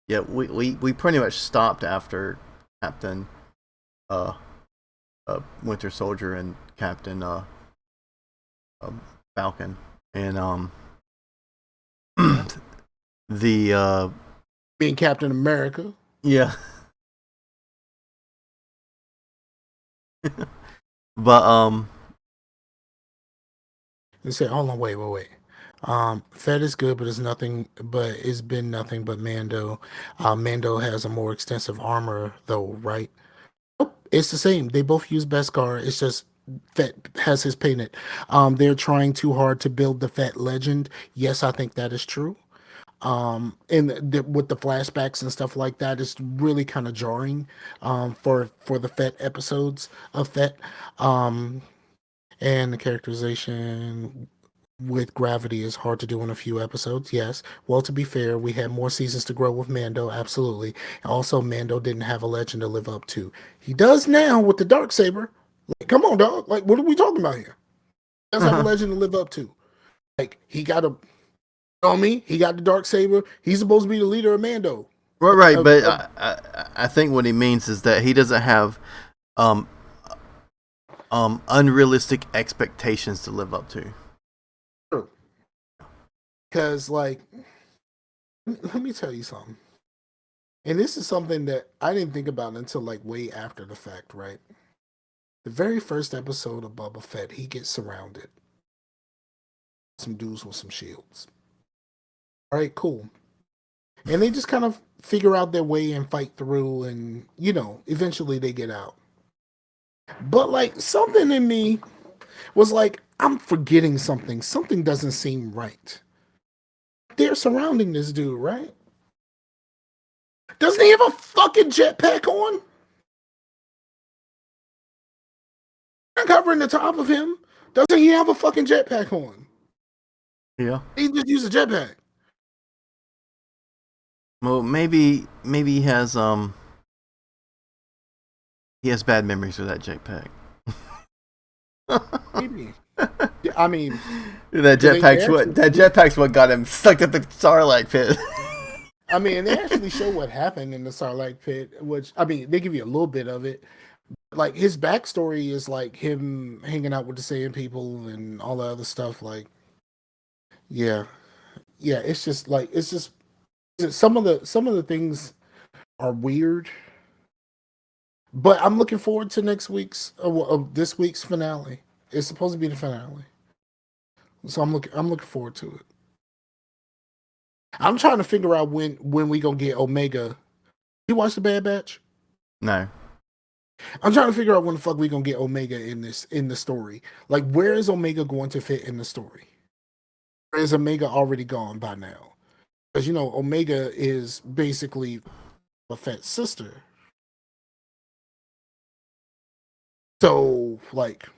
Yeah, we pretty much stopped after Captain uh, Winter Soldier and Captain Falcon, and the Being Captain America. yeah. But They say, hold on, wait. Fed is good, but it's nothing. But it's been nothing but Mando. Mando has a more extensive armor, though, right? It's the same. They both use Beskar. It's just Fett has his painted. They're trying too hard to build the Fett legend. Yes, I think that is true. And with the flashbacks and stuff like that, it's really kind of jarring for the Fett episodes of Fett. Um, and the characterization with gravity is hard to do in a few episodes. Yes. Well, to be fair, we had more seasons to grow with Mando. Absolutely. Also, Mando didn't have a legend to live up to. He does now with the dark saber. Like, come on, dog. Like, what are we talking about here? He does have a legend to live up to. Like, he got a on me. He got the dark saber. He's supposed to be the leader of Mando. Right, but I think what he means is that he doesn't have um unrealistic expectations to live up to. True. Because, like, let me tell you something. And this is something that I didn't think about until, like, way after the fact, right? The very first episode of Boba Fett, he gets surrounded. Some dudes with some shields. All right, cool. And they just kind of figure out their way and fight through, and, eventually they get out. But, like, something in me was like, I'm forgetting something. Something doesn't seem right. They're surrounding this dude, right? Doesn't he have a fucking jetpack on? I'm covering the top of him. Doesn't he have a fucking jetpack on? Yeah. He just used a jetpack. Well, maybe he has bad memories with that jetpack. Maybe. I mean, that jetpack's what got him stuck at the Sarlacc pit. I mean, they actually show what happened in the Sarlacc pit, which, I mean, they give you a little bit of it. Like, his backstory is like him hanging out with the Saiyan people and all the other stuff. Like, yeah, it's just some of the things are weird. But I'm looking forward to this week's finale. It's supposed to be the finale, so I'm looking forward to it. I'm trying to figure out when we gonna get Omega. You watch the Bad Batch? No. I'm trying to figure out when the fuck we gonna get Omega in the story. Like, where is Omega going to fit in the story? Or is Omega already gone by now? Because Omega is basically a Fett's sister. So, like,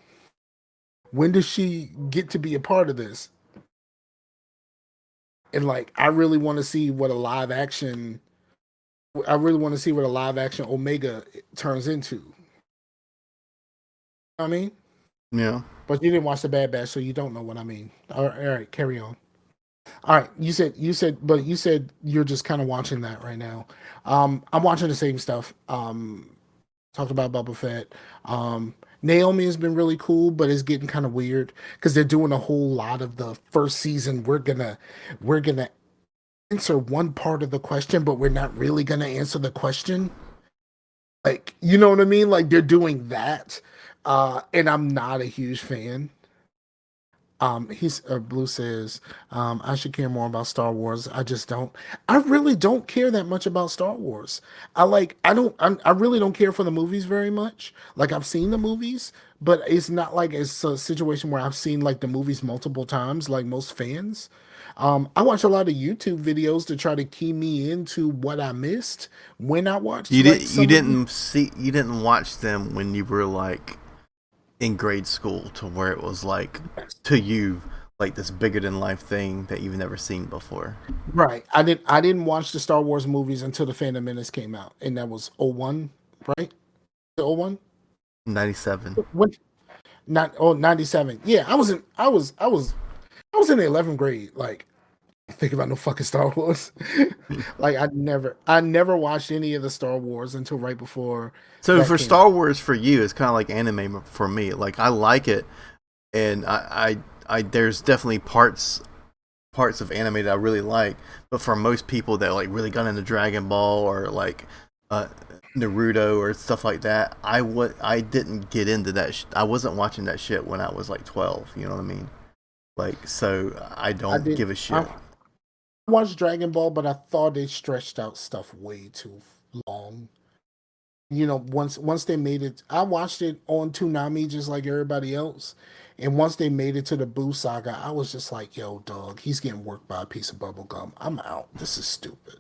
when does she get to be a part of this? And, like, I really want to see what a live action Omega turns into. I mean, yeah. But you didn't watch the Bad Batch, so you don't know what I mean. All right, carry on. All right, you said you're just kind of watching that right now. I'm watching the same stuff. Talked about Boba Fett. Naomi has been really cool, but it's getting kind of weird because they're doing a whole lot of the first season. We're gonna answer one part of the question, but we're not really gonna answer the question. Like, you know what I mean? Like, they're doing that, and I'm not a huge fan. He's Blue says, I should care more about Star Wars. I just don't. I really don't care that much about Star Wars. I really don't care for the movies very much. Like, I've seen the movies, but it's not like it's a situation where I've seen like the movies multiple times, like most fans. I watch a lot of YouTube videos to try to key me into what I missed when I watched. You didn't watch them when you were like in grade school, to where it was like to you like this bigger than life thing that you've never seen before. Right. I didn't watch the Star Wars movies until the Phantom Menace came out, and that was 01, right? The 01? 97. When, 97. Yeah, I was in the 11th grade. Like, think about no fucking Star Wars. Like, I never watched any of the Star Wars until right before. So for Star Wars, for you, it's kind of like anime for me. Like, I like it, and I there's definitely parts of anime that I really like. But for most people that like really got into Dragon Ball or like Naruto or stuff like that, I didn't get into that. I wasn't watching that shit when I was like 12. You know what I mean? Like, so I don't give a shit. I watched Dragon Ball, but I thought they stretched out stuff way too long. once they made it, I watched it on Toonami just like everybody else. And once they made it to the Boo saga, I was just like, "Yo, dog, he's getting worked by a piece of bubble gum. I'm out. This is stupid."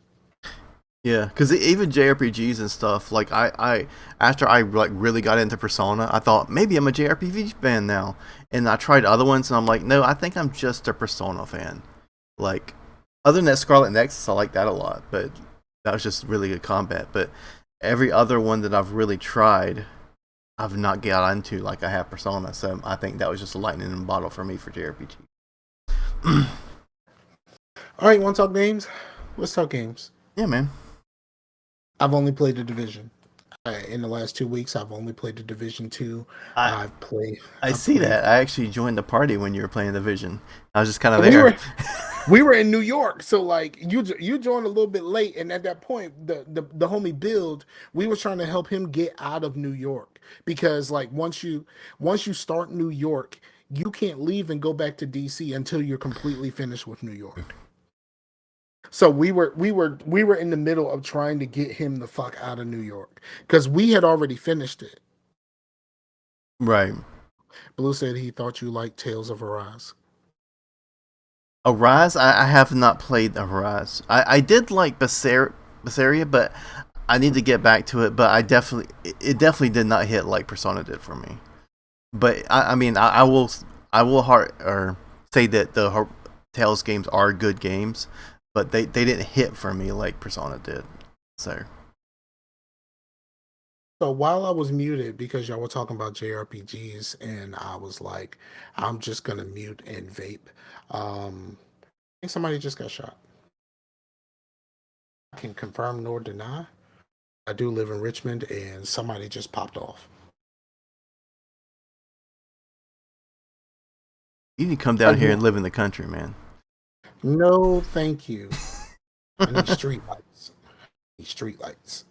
Yeah, because even JRPGs and stuff, like I after I like really got into Persona, I thought maybe I'm a JRPG fan now, and I tried other ones, and I'm like, no, I think I'm just a Persona fan. Like, other than that Scarlet Nexus, I like that a lot, but that was just really good combat. But every other one that I've really tried, I've not got into like I have Persona, so I think that was just a lightning in a bottle for me for JRPG. All right, want to talk games? Let's talk games. Yeah, man. I've only played the Division. In the last 2 weeks, I've only played the Division 2. I I've see played, that. I actually joined the party when you were playing Division. I was just kind of there. We were in New York, so like you joined a little bit late, and at that point, the homie Build, we were trying to help him get out of New York because like once you start New York, you can't leave and go back to DC until you're completely finished with New York. So we were in the middle of trying to get him the fuck out of New York because we had already finished it. Right. Blue said he thought you liked Tales of Arise. Arise, I have not played Arise. I did like Berseria, but I need to get back to it. But it definitely did not hit like Persona did for me. But I mean, I will say that the Tales games are good games, but they didn't hit for me like Persona did. So while I was muted because y'all were talking about JRPGs, and I was like, I'm just gonna mute and vape. I think somebody just got shot. I can confirm nor deny. I do live in Richmond, and somebody just popped off. you need to come down here and live in the country, man. No, thank you. I need street lights. Street lights.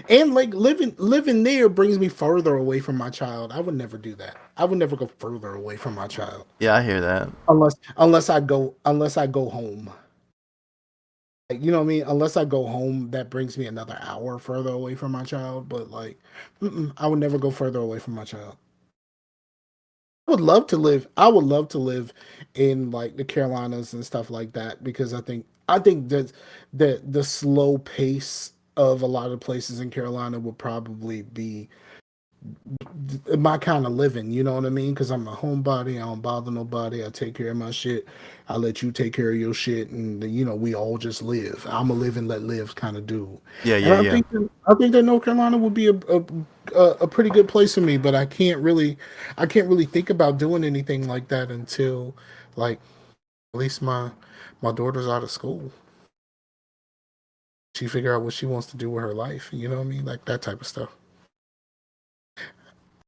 And like living there brings me further away from my child. I would never do that. I would never go further away from my child. Yeah, I hear that. Unless I go home. Like, you know what I mean? Unless I go home, that brings me another hour further away from my child. But like, I would never go further away from my child. I would love to live. I would love to live in like the Carolinas and stuff like that because I think that the slow pace of a lot of places in Carolina would probably be my kind of living. You know what I mean? Because I'm a homebody. I don't bother nobody. I take care of my shit. I let you take care of your shit, and we all just live. I'm a live and let live kind of dude. Yeah, And yeah, I yeah. think that North Carolina would be a pretty good place for me, but I can't really think about doing anything like that until like at least my daughter's out of school. She figure out what she wants to do with her life. You know what I mean? Like that type of stuff.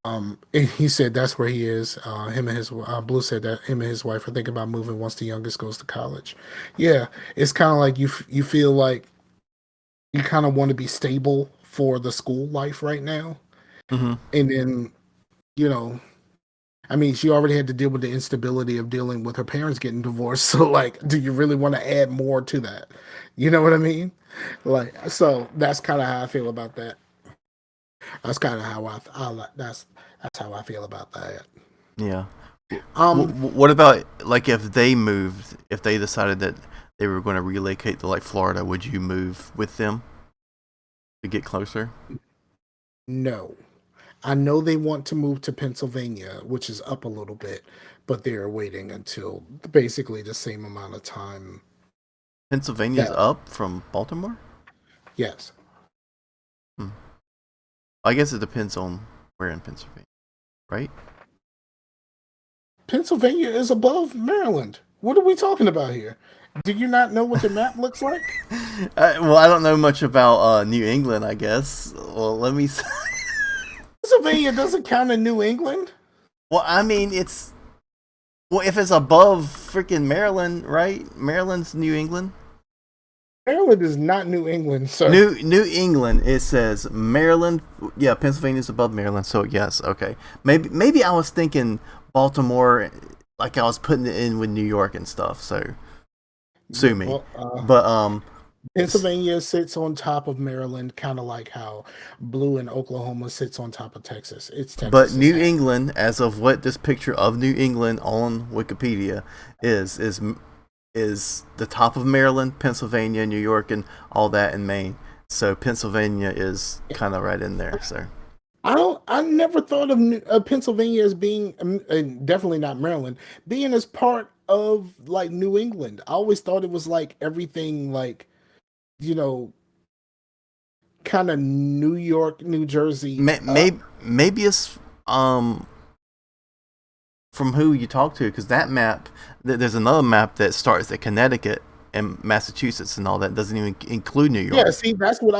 And he said that's where he is. Him and his Blue said that him and his wife are thinking about moving once the youngest goes to college. Yeah, it's kind of like you feel like you kind of want to be stable for the school life right now, Mm-hmm. and then you know, I mean, she already had to deal with the instability of dealing with her parents getting divorced. So, like, do you really want to add more to that? You know what I mean? Like, so that's kind of how I feel about that. That's kind of how that's how I feel about that. Yeah. Um, What about like if they moved, if they decided that they were going to relocate to like Florida, would you move with them to get closer? no. I know they want to move to Pennsylvania, which is up a little bit, but they're waiting until basically the same amount of time. Pennsylvania's That up from Baltimore? yes, Hmm. I guess it depends on where in Pennsylvania, right? Pennsylvania is above Maryland. What are we talking about here? Do you not know what the map looks like? Well, I don't know much about New England, I guess. Well, let me. Pennsylvania doesn't count in New England. Well, I mean, if it's above freaking Maryland, right? Maryland's New England. Maryland is not New England, sir. New England. It says Maryland. Yeah, Pennsylvania's above Maryland. So yes, okay. Maybe I was thinking Baltimore, like I was putting it in with New York and stuff. So sue me. Well, But Pennsylvania sits on top of Maryland, kind of like how blue in Oklahoma sits on top of Texas. It's But Texas's New hat. England, as of what this picture of New England on Wikipedia is, is the top of Maryland, Pennsylvania, New York, and all that in Maine. So Pennsylvania is kind of right in there. So I don't. I never thought of Pennsylvania as being, and definitely not Maryland, being as part of like New England. I always thought it was like everything, like you know, kind of New York, New Jersey up. maybe it's from who you talk to, because that map, there's another map that starts at Connecticut and Massachusetts and all that, doesn't even include New Yeah, York. see, that's what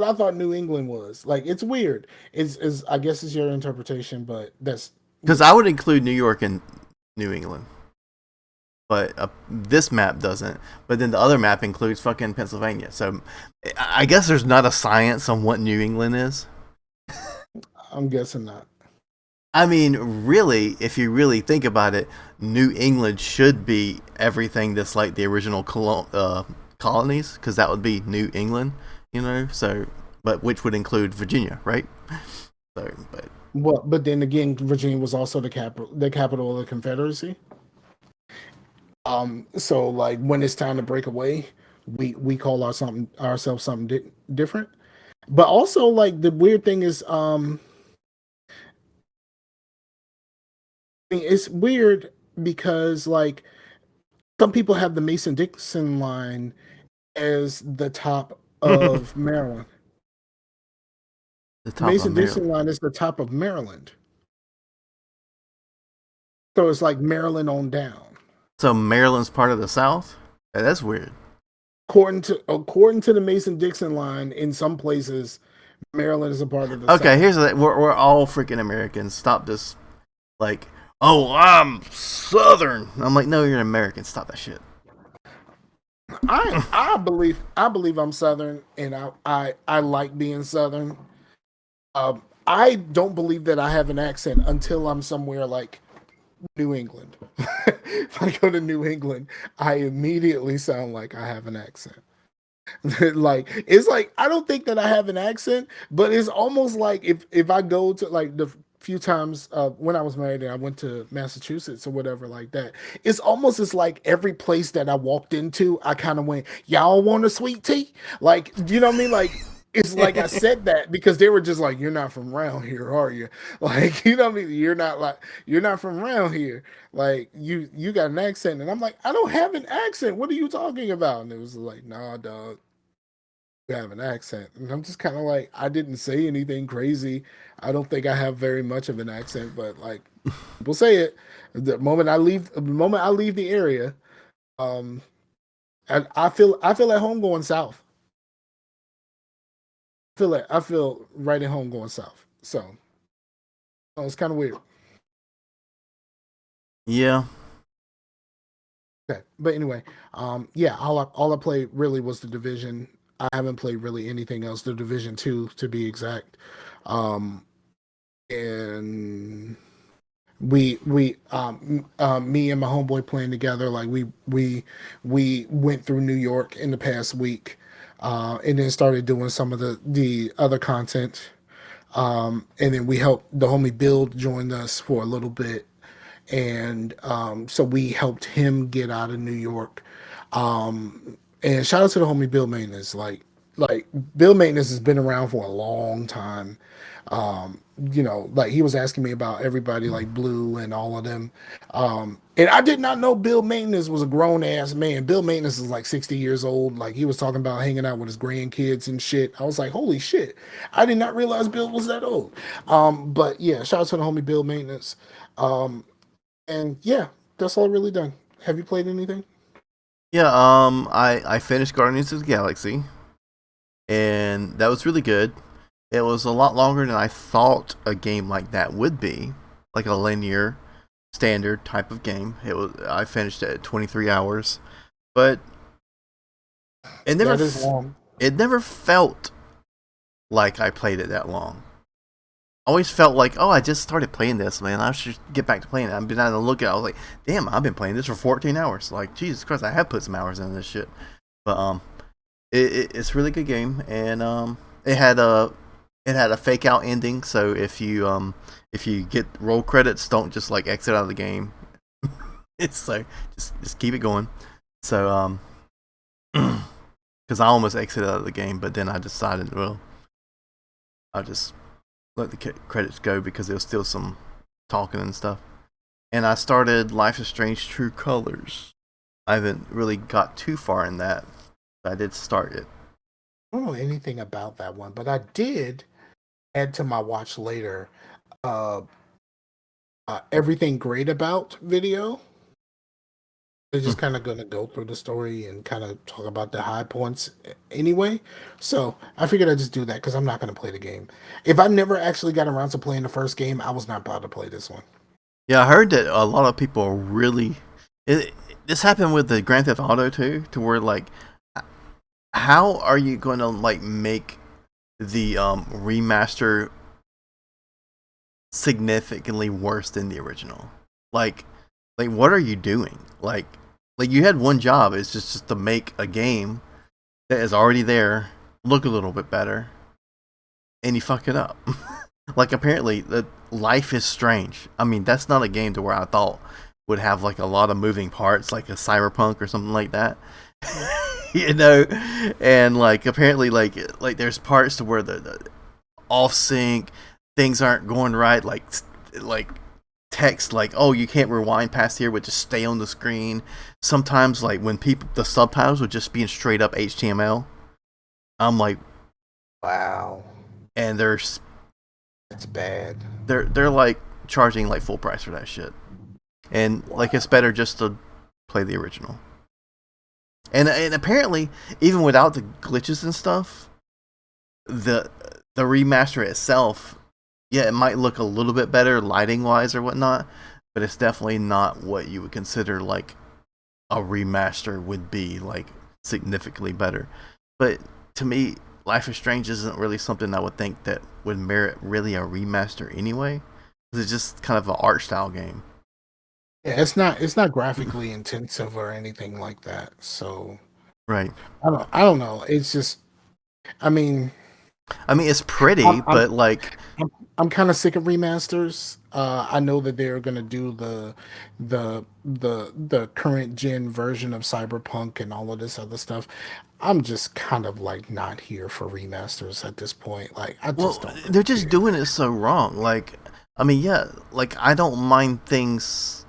I thought New England was. Like, it's weird. Is I guess it's your interpretation, but that's Because weird. I would include New York and New England, but this map doesn't. But then the other map includes fucking Pennsylvania. So I guess there's not a science on what New England is. I'm guessing not. I mean, really, if you really think about it, New England should be everything that's like the original colonies, because that would be New England, you know. So, but which would include Virginia, right? So, but Well, but then again, Virginia was also the capital of the Confederacy. So like when it's time to break away, we call ourselves something different. But also like the weird thing is, it's weird because like some people have the Mason Dixon line as the top the of Maryland. The top of Mason Maryland. Dixon line is the top of Maryland. So it's like Maryland on down. So Maryland's part of the South. That's weird. According to the Mason Dixon line, in some places, Maryland is a part of the Okay, South. here's the we're all freaking Americans. Stop this. Like, oh, I'm Southern. I'm like, no, you're an American. Stop that shit. I believe I'm Southern, and I like being Southern. I don't believe that I have an accent until I'm somewhere like New England. If I go to New England, I immediately sound like I have an accent. Like it's like I don't think that I have an accent, but it's almost like if I go to like the few times when I was married and I went to Massachusetts or whatever like that, it's almost as like every place that I walked into, I kind of went, "Y'all want a sweet tea?" Like, you know what I mean? Like it's like I said that because they were just like, "You're not from around here, are you?" Like, you know what I mean? You're not from around here. Like you got an accent, and I'm like, I don't have an accent. What are you talking about? And it was like, nah, dog, you have an accent. And I'm just kind of like, I didn't say anything crazy. I don't think I have very much of an accent, but like people say it. The moment I leave the area, um, I feel at home going south. I feel right at home going south. So it's kind of weird. Yeah, Okay, but anyway, yeah, all I played really was the division. I haven't played really anything else. The Division 2, to be exact. Um, and me and my homeboy playing together. Like we went through New York in the past week, and then started doing some of the other content. And then we helped the homie Build join us for a little bit, and so we helped him get out of New York. And shout out to the homie Bill Maintenance. Like Bill Maintenance has been around for a long time. Like he was asking me about everybody like Blue and all of them. And I did not know Bill Maintenance was a grown ass man. Bill Maintenance is like 60 years old. Like he was talking about hanging out with his grandkids and shit. I was like, holy shit. I did not realize Bill was that old. But yeah, shout out to the homie Bill Maintenance. Um, and yeah, that's all I really done. Have you played anything? yeah. I finished Guardians of the Galaxy, and that was really good. It was a lot longer than I thought a game like that would be, like a linear, standard type of game. It was. I finished it at 23 hours, but it never That is long. it never felt like I played it that long. Always felt like, oh, I just started playing this, man. I should get back to playing it. I've been on the lookout. I was like, damn, I've been playing this for 14 hours. Like, Jesus Christ, I have put some hours into this shit. But It's a really good game, and it had a fake out ending. So if you get roll credits, don't just like exit out of the game. It's like just keep it going. So because I almost exited out of the game, but then I decided, well, I'll just let the credits go because there was still some talking and stuff. And I started Life is Strange True Colors. I haven't really got too far in that, but I did start it. I don't know anything about that one, but I did add to my watch later. Uh, Everything great about video. They're just kind of going to go through the story and kind of talk about the high points anyway. So I figured I'd just do that because I'm not going to play the game. If I never actually got around to playing the first game, I was not about to play this one. Yeah, I heard that a lot of people are really. This happened with the Grand Theft Auto too, to where like, how are you going to like make the remaster significantly worse than the original? Like what are you doing? Like you had one job, it's just to make a game that is already there look a little bit better, and you fuck it up. Like apparently, the Life is Strange. I mean, that's not a game to where I thought would have like a lot of moving parts, like a Cyberpunk or something like that. You know, and like apparently, like there's parts to where the off sync things aren't going right, like text like, oh, you can't rewind past here, would just stay on the screen. Sometimes like when people the subtitles would just be in straight up HTML. I'm like, Wow, and that's bad. they're like charging like full price for that shit, and like it's better just to play the original. And apparently, even without the glitches and stuff, the remaster itself, yeah, it might look a little bit better lighting wise or whatnot, but it's definitely not what you would consider like a remaster would be, like significantly better. But to me, Life is Strange isn't really something I would think that would merit really a remaster anyway. It's just kind of an art style game. Yeah, it's not graphically intensive or anything like that. So Right. I don't know. It's just I mean I mean, it's pretty, I'm I'm but like, I'm, I'm kind of sick of remasters. I know that they're gonna do the current gen version of Cyberpunk and all of this other stuff. I'm just kind of like not here for remasters at this point. Like I just well, don't they're really just care. doing it so wrong. Like, I mean, yeah, like I don't mind things.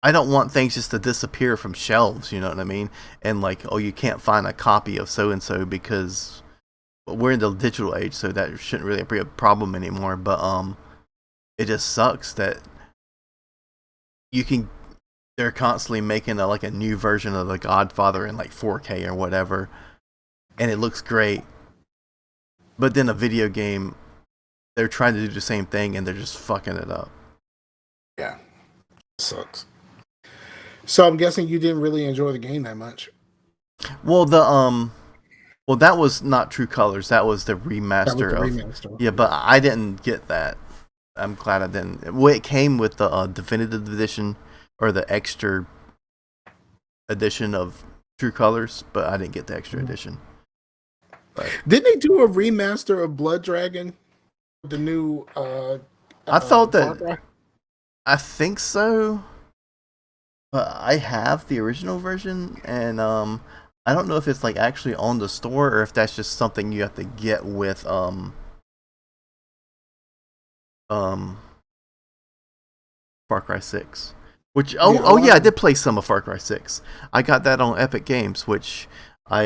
I don't want things just to disappear from shelves. You know what I mean? And like, oh, you can't find a copy of so and so because we're in the digital age, so that shouldn't really be a problem anymore. But it just sucks that you can. They're constantly making like a new version of The Godfather in like 4K or whatever, and it looks great. But then a video game, they're trying to do the same thing and they're just fucking it up. Yeah, sucks. So I'm guessing you didn't really enjoy the game that much. Well, well, that was not True Colors. That was the That was remaster the of. remaster. Yeah, but I didn't get that. I'm glad I didn't. Well, it came with the definitive edition or the extra edition of True Colors, but I didn't get the extra edition. But Didn't they do a remaster of Blood Dragon? The new I thought Far that Cry? I think so. But I have the original version, and I don't know if it's like actually on the store or if that's just something you have to get with um Far Cry 6. Which Yeah, a oh lot yeah, I of did play some of Far Cry 6. I got that on Epic Games, which I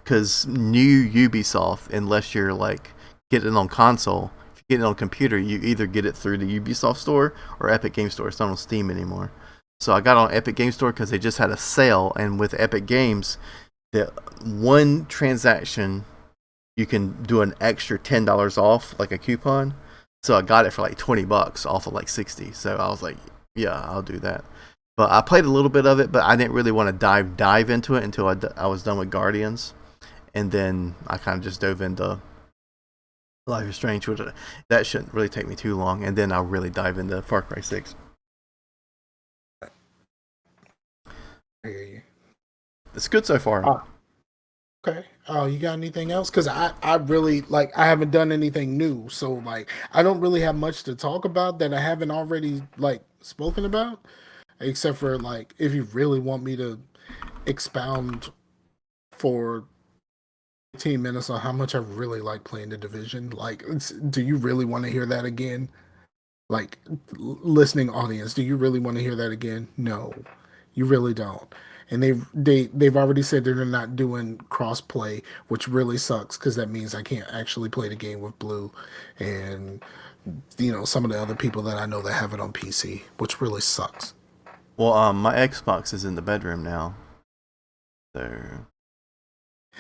cuz new Ubisoft, unless you're like getting it on console, if you get it on computer, you either get it through the Ubisoft store or Epic Game Store. It's not on Steam anymore. So I got on Epic Game Store cuz they just had a sale, and with Epic Games, the one transaction you can do an extra $10 off, like a coupon. So I got it for like $20 off of like 60. So I was like, yeah, I'll do that. But I played a little bit of it, but I didn't really want to dive into it until I was done with Guardians, and then I kind of just dove into Life is Strange, which that shouldn't really take me too long, and then I'll really dive into Far Cry 6. I hear you. It's good so far. Uh, Okay. Oh, you got anything else? Because I really like I haven't done anything new, so like I don't really have much to talk about that I haven't already like spoken about, except for like if you really want me to expound for 15 minutes on how much I really like playing the division. Like, do you really want to hear that again? Like, listening audience, do you really want to hear that again? No, you really don't. And they've already said they're not doing crossplay, which really sucks because that means I can't actually play the game with Blue, and some of the other people that I know that have it on PC, which really sucks. Well, my Xbox is in the bedroom now, so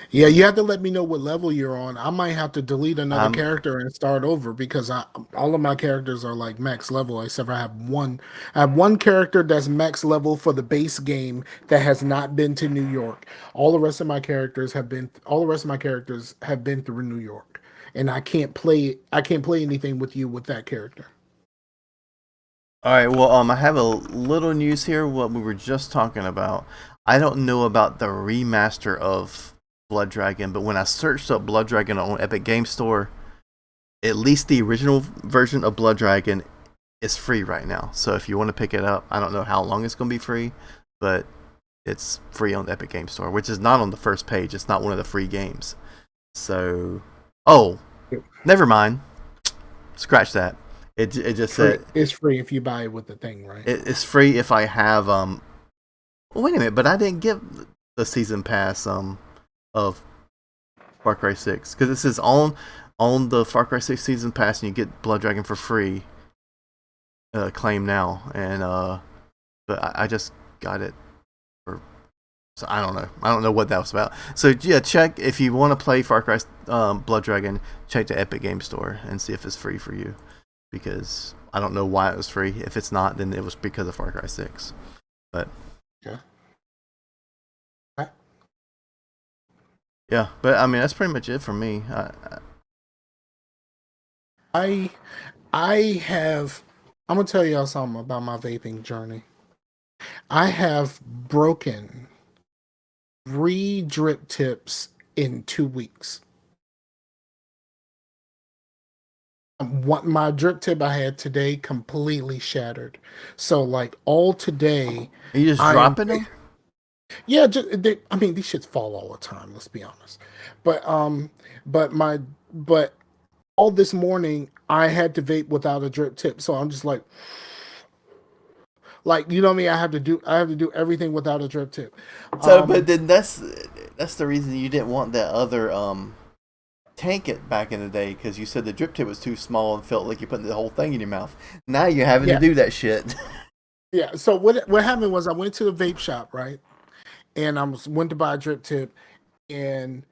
Yeah, you have to let me know what level you're on. I might have to delete another I'm character and start over because all of my characters are like max level except for I have one. I have one character that's max level for the base game that has not been to New York. All the rest of my characters have been through New York. And I can't play anything with you with that character. all right. Well, I have a little news here. What we were just talking about. I don't know about the remaster of Blood Dragon, but when I searched up Blood Dragon on Epic Game Store, at least the original version of Blood Dragon is free right now. So if you want to pick it up, I don't know how long it's going to be free, but it's free on the Epic Game Store, which is not on the first page. It's not one of the free games. So, oh, never mind. Scratch that. It just Free. said It's free if you buy it with the thing, right? it's free if I have Wait a minute, but I didn't get the season pass of Far Cry 6 because it says on the Far Cry 6 season pass and you get Blood Dragon for free. Claim now, and but I just got it for, so I don't know. I don't know what that was about. So yeah, check if you want to play Far Cry Blood Dragon. Check the Epic Game Store and see if it's free for you, because I don't know why it was free. If it's not, then it was because of Far Cry 6. But Yeah. yeah, but I mean that's pretty much it for me. I I have. I'm gonna tell y'all something about my vaping journey. I have broken 3 drip tips in 2 weeks. What my drip tip I had today completely shattered. So like all today, Are you just I am. dropping them? Yeah, I mean these shits fall all the time. Let's be honest. But but my but all this morning I had to vape without a drip tip. So I'm just like you know me. I have to do everything without a drip tip. So, but Um, then that's the reason you didn't want that other tank it back in the day, because you said the drip tip was too small and felt like you're putting the whole thing in your mouth. Now you're having to yeah, do that shit. yeah. So what happened was I went to the vape shop, right, and went to buy a drip tip, and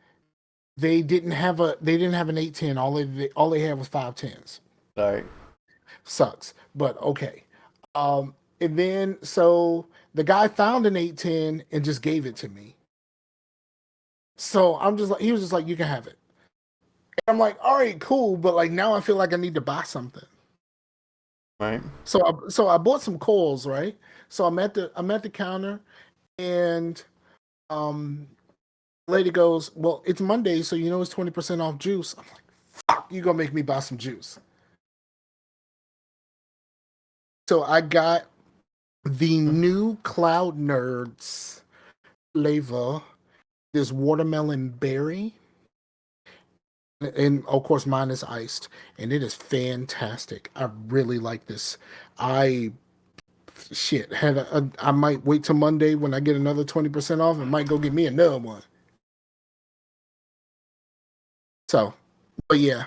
they didn't have an 810. All they had was 510s. Sorry. Sucks, but okay. And then so the guy found an 810 and just gave it to me. So I'm just like he was just like you can have it. And I'm like all right, cool, but like now I feel like I need to buy something. Right. So I bought some coals, right? So I'm at the counter, and um lady goes, "Well, it's Monday, so you know it's 20% off juice." I'm like, "Fuck, you gonna make me buy some juice?" So I got the new Cloud Nerds flavor, this watermelon berry, and of course mine is iced, and it is fantastic. I really like this. I shit I might wait till Monday when I get another 20% off and might go get me another one. So, but yeah,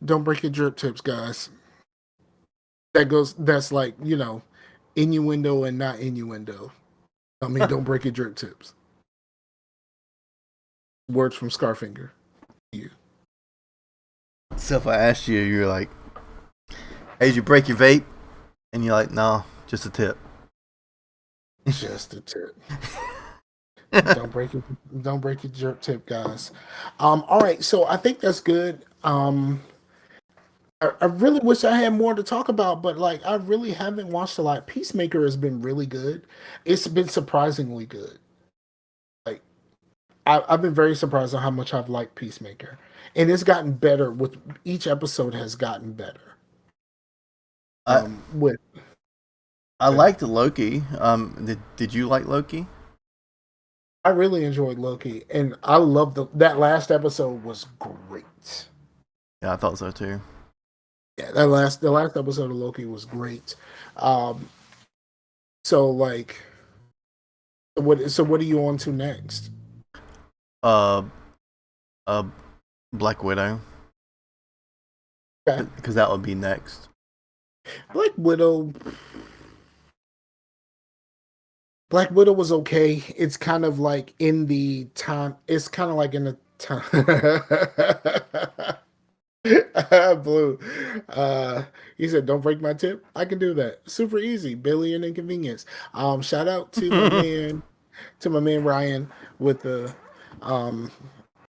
don't break your drip tips, guys. That's like innuendo and not innuendo. I mean, don't break your drip tips. Words from Scarfinger. You So if I asked you, you're like, "Hey, did you break your vape?" And you're like, "No, just a tip." just a tip. Don't break it. Don't break your drip tip, guys. All right, so I think that's good. I really wish I had more to talk about, but like I really haven't watched a lot. Peacemaker has been really good. It's been surprisingly good. Like I've been very surprised on how much I've liked Peacemaker, and it's gotten better with each episode has gotten better. I With I liked Loki. Did you like Loki? I really enjoyed Loki, and I love that last episode was great. Yeah, I thought so too. Yeah, the last episode of Loki was great. Um, so like, what are you on to next? Uh, uh, Black Widow, Okay. because that would be next. Black Widow. Black Widow was okay. It's kind of like in the time. It's kind of like in the time. Blue. He said, "Don't break my tip." I can do that. Super easy. Billy and inconvenience. Shout out to my man Ryan with the, um,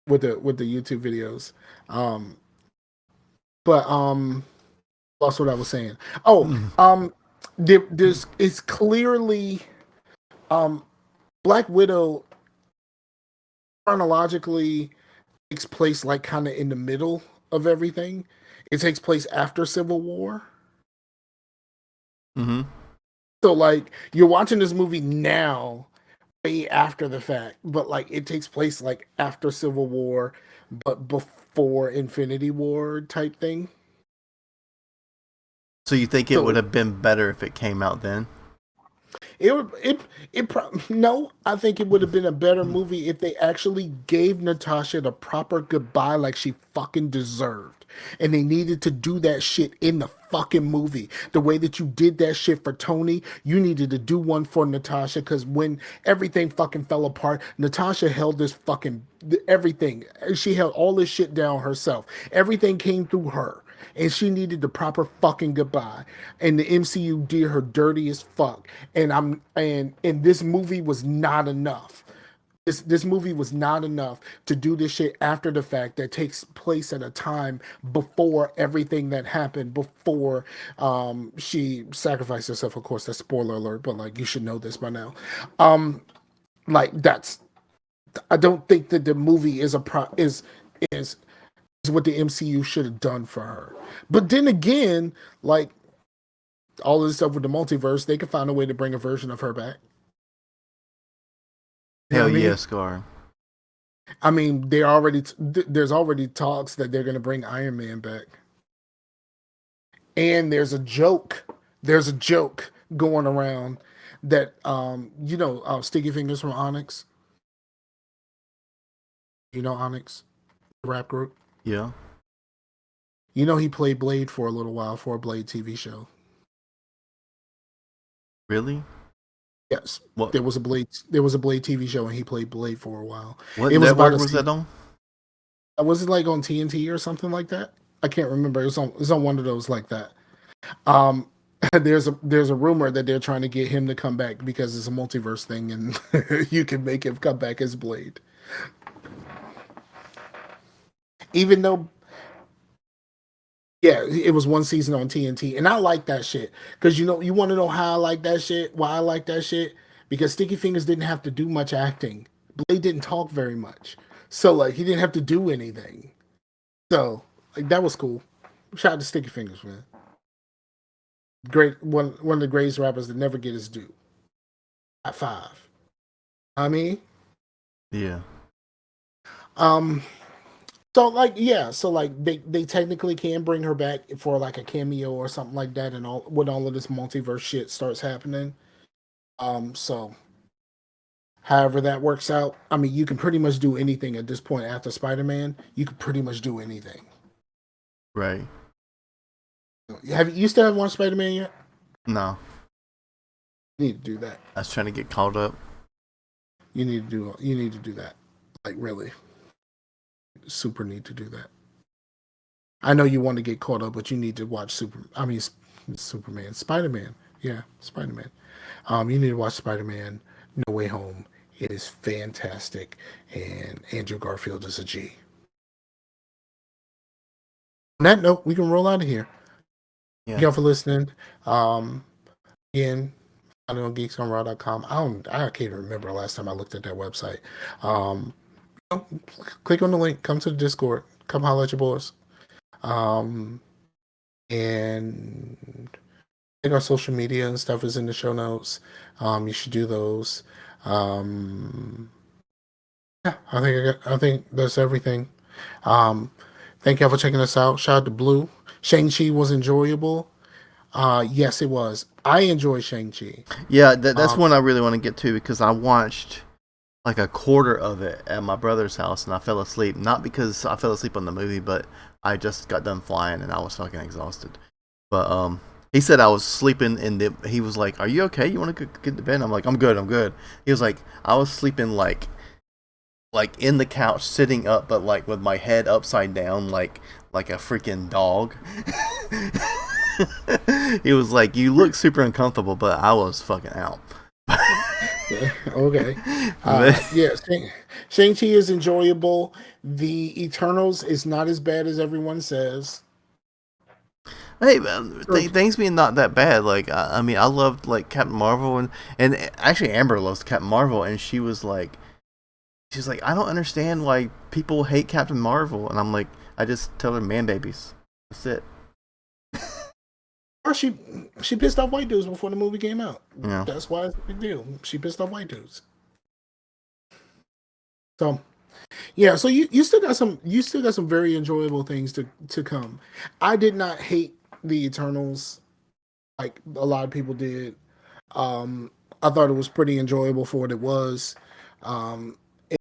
with the YouTube videos. Um, but lost what I was saying. Oh, there's it's clearly um Black Widow chronologically takes place like kind of in the middle of everything. It takes place after Civil War. Mm-hmm. So like you're watching this movie now, way after the fact, but like it takes place like after Civil War, but before Infinity War type thing. So you think it would So have been better if it came out then? It would no. I think it would have been a better movie if they actually gave Natasha the proper goodbye like she fucking deserved, and they needed to do that shit in the fucking movie. The way that you did that shit for Tony, you needed to do one for Natasha because when everything fucking fell apart, Natasha held this fucking everything. She held all this shit down herself. Everything came through her and she needed the proper fucking goodbye. And the MCU did her dirty as fuck. And this movie was not enough. This movie was not enough to do this shit after the fact that takes place at a time before everything that happened before she sacrificed herself. Of course, that's spoiler alert, but like you should know this by now. Like that's I don't think that the movie is is what the MCU should have done for her. But then again, like all of this stuff with the multiverse, they could find a way to bring a version of her back. You know Hell what I yeah, mean? Scar. I mean, there's already talks that they're gonna bring Iron Man back, and there's a joke going around that Sticky Fingers from Onyx, Onyx, the rap group. Yeah. He played Blade for a little while for a Blade TV show. Really? Yes, What There was a Blade TV show, and he played Blade for a while. what It was about network a was that on? was it like on TNT or something like that? I can't remember. It was on one of those like that. Um, there's a rumor that they're trying to get him to come back because it's a multiverse thing, and you can make him come back as Blade. Even though, yeah, it was one season on TNT, and I like that shit because you want to know how I like that shit. Why I like that shit because Sticky Fingers didn't have to do much acting. Blade didn't talk very much, so like he didn't have to do anything. So like that was cool. Shout out to Sticky Fingers, man. Great one of the greatest rappers that never get his due. At five. I mean, Yeah. um, so like yeah, so like they technically can bring her back for like a cameo or something like that, and all when all of this multiverse shit starts happening. So however that works out, I mean, you can pretty much do anything at this point after Spider Man. You can pretty much do anything. Right. You still haven't watched Spider Man yet? No. You need to do that. I was trying to get caught up. You need to do that. Like really, super need to do that. I know you want to get caught up, but you need to watch Superman, Spider Man. Yeah, Spider Man. You need to watch Spider Man No Way Home. It is fantastic, and Andrew Garfield is a G. On that note, we can roll out of here. Thank Yeah. y'all for listening. Um, Again, find it on geeksonraw.com. I can't even remember the last time I looked at that website. Um, click on the link. Come to the Discord. Come holler at your boys. And I think our social media and stuff is in the show notes. You should do those. Yeah, I think that's everything. Thank y'all for checking us out. Shout out to Blue. Shang-Chi was enjoyable. Yes, it was. I enjoy Shang-Chi. Yeah, that's one I really want to get to because I watched like a quarter of it at my brother's house and I fell asleep. Not because I fell asleep on the movie, but I just got done flying and I was fucking exhausted. But he said I was sleeping he was like, "Are you okay? You want to get to bed?" I'm like, "I'm good, I'm good." He was like, "I was sleeping like in the couch, sitting up, but like with my head upside down, like a freaking dog." He was like, "You look super uncomfortable," but I was fucking out. Okay. Yeah, Shang-Chi is enjoyable. The Eternals is not as bad as everyone says. Hey, things being not that bad. Like, I mean, I loved like Captain Marvel, and actually Amber loves Captain Marvel, and she's like, I don't understand why people hate Captain Marvel, and I'm like, I just tell her man babies. That's it. Or she pissed off white dudes before the movie came out. Yeah. That's why it's a big deal. She pissed off white dudes. So, yeah. So you still got some very enjoyable things to come. I did not hate the Eternals like a lot of people did. I thought it was pretty enjoyable for what it was.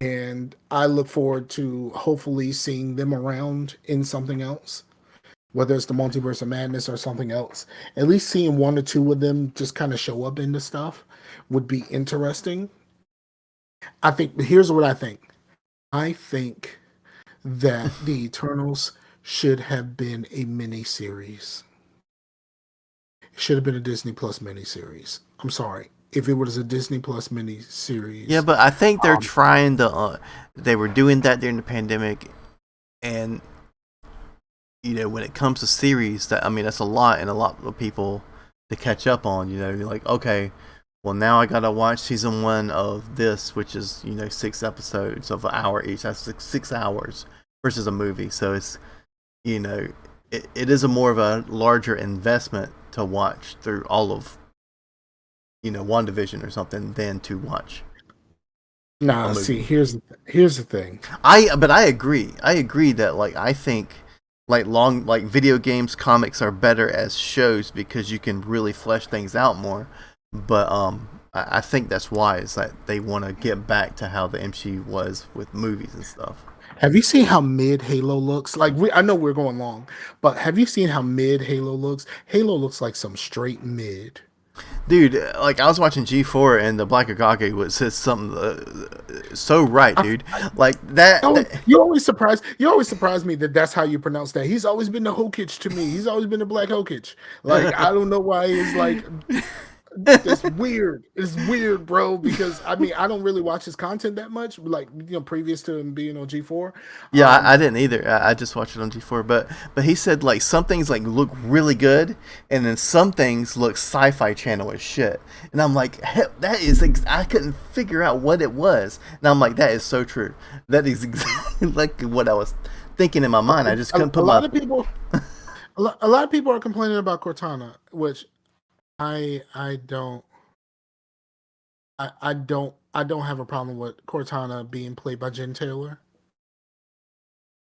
And I look forward to hopefully seeing them around in something else, whether it's the Multiverse of Madness or something else. At least seeing one or two of them just kind of show up into stuff would be interesting. I think, here's what I think. I think that the Eternals should have been a mini-series. It should have been a Disney Plus mini-series. I'm sorry. If it was a Disney Plus mini-series. Yeah, but I think they're trying to, they were doing that during the pandemic, and when it comes to series, that's a lot, and a lot of people to catch up on. You're like, okay, well now I gotta watch season 1 of this, which is 6 episodes of an hour each. That's 6 hours versus a movie. So it's it is a more of a larger investment to watch through all of WandaVision or something than to watch. Nah, see, here's the thing. But I agree that I think video games, comics are better as shows because you can really flesh things out more. But I think that's why is that they want to get back to how the MCU was with movies and stuff. Have you seen how mid Halo looks? I know we're going long, but have you seen how mid Halo looks? Halo looks like some straight mid. Dude, I was watching G4 and the Black Agave says something so right, dude. You always surprise me that's how you pronounce that. He's always been the Hokage to me. He's always been the Black Hokage. I don't know why it's it's weird. It's weird, bro, because I don't really watch his content that much, previous to him being on G4. Yeah, I didn't either. I just watched it on G4, but he said some things look really good, and then some things look Sci-Fi Channel as shit. And I'm like, that is I couldn't figure out what it was, and I'm like, that is so true. That is exactly what I was thinking in my mind. I just couldn't put a lot of people are complaining about Cortana, which I don't have a problem with Cortana being played by Jen Taylor.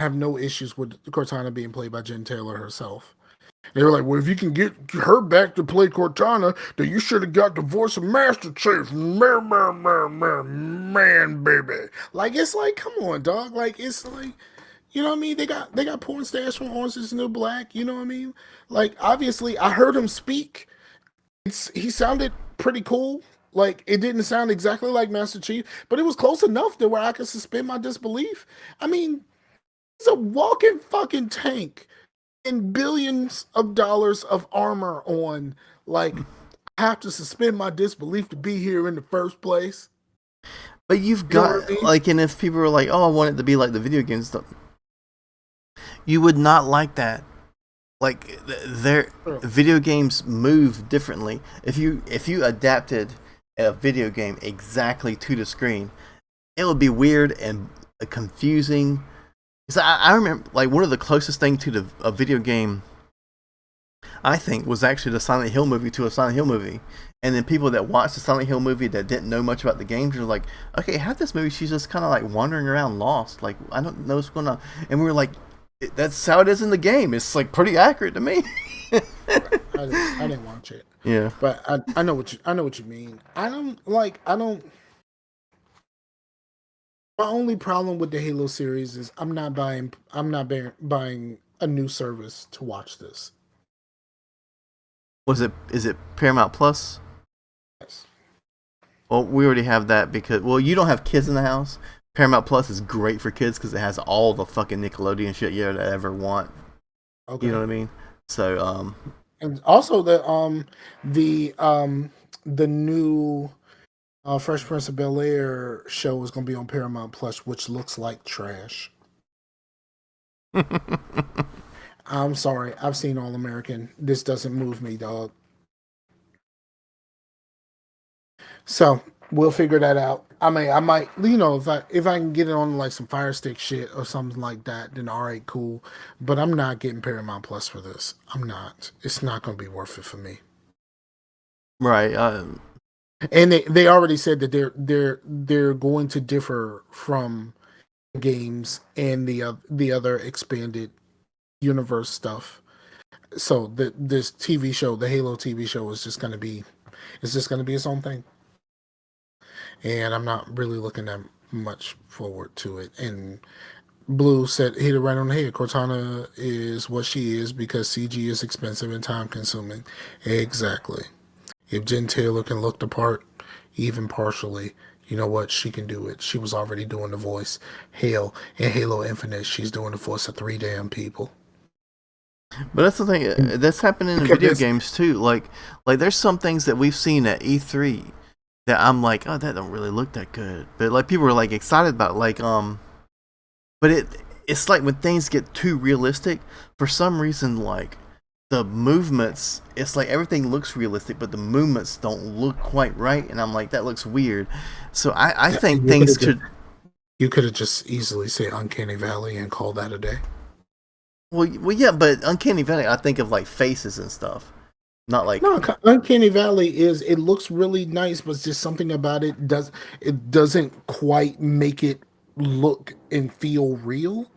I have no issues with Cortana being played by Jen Taylor herself. They were like, well, if you can get her back to play Cortana, then you should have got the voice of Master Chief. Man, baby. It's come on, dog. It's you know what I mean? They got porn stars from Orange is the New Black. You know what I mean? Obviously, I heard him speak. He sounded pretty cool. It didn't sound exactly like Master Chief, but it was close enough to where I could suspend my disbelief. He's a walking fucking tank and billions of dollars of armor on. I have to suspend my disbelief to be here in the first place. But you've got, and if people were like, oh, I want it to be like the video game stuff, you would not like that. Their video games move differently. If you adapted a video game exactly to the screen, it would be weird and confusing. Because I remember, like, one of the closest thing to a video game, I think, was actually the Silent Hill movie to a Silent Hill movie. And then people that watched the Silent Hill movie that didn't know much about the games were like, okay, half this movie she's just kind of like wandering around lost. Like, I don't know what's going on. And we were like, that's how it is in the game. It's like pretty accurate to me. I didn't watch it. Yeah. But I know what you mean. I don't. My only problem with the Halo series is I'm not buying a new service to watch this. Is it Paramount Plus? Yes. Well, we already have that because, well, you don't have kids in the house. Paramount Plus is great for kids because it has all the fucking Nickelodeon shit you ever want. Okay. You know what I mean? So, and also the new Fresh Prince of Bel-Air show is going to be on Paramount Plus, which looks like trash. I'm sorry. I've seen All American. This doesn't move me, dog. So we'll figure that out. I mean, I might, if I can get it on like some Fire Stick shit or something like that, then all right, cool. But I'm not getting Paramount Plus for this. I'm not. It's not going to be worth it for me. Right. And they already said that they're going to differ from games and the other expanded universe stuff. So this TV show, the Halo TV show, is just going to be its own thing. And I'm not really looking that much forward to it. And Blue said, hit it right on the head. Cortana is what she is because CG is expensive and time consuming. Exactly. If Jen Taylor can look the part, even partially, you know what? She can do it. She was already doing the voice. Hell, in Halo Infinite, she's doing the voice of 3 damn people. But that's the thing. That's happening in video games too. Like there's some things that we've seen at E3 that I'm like, oh, that don't really look that good. But like people are like excited about it. Like but it's like when things get too realistic, for some reason, like the movements, it's like everything looks realistic, but the movements don't look quite right, and I'm like, that looks weird. So I think things could. You could have just easily say Uncanny Valley and call that a day. Well, yeah, but Uncanny Valley, I think of like faces and stuff, not like. No, Uncanny Valley it looks really nice, but just something about it doesn't quite make it look and feel real.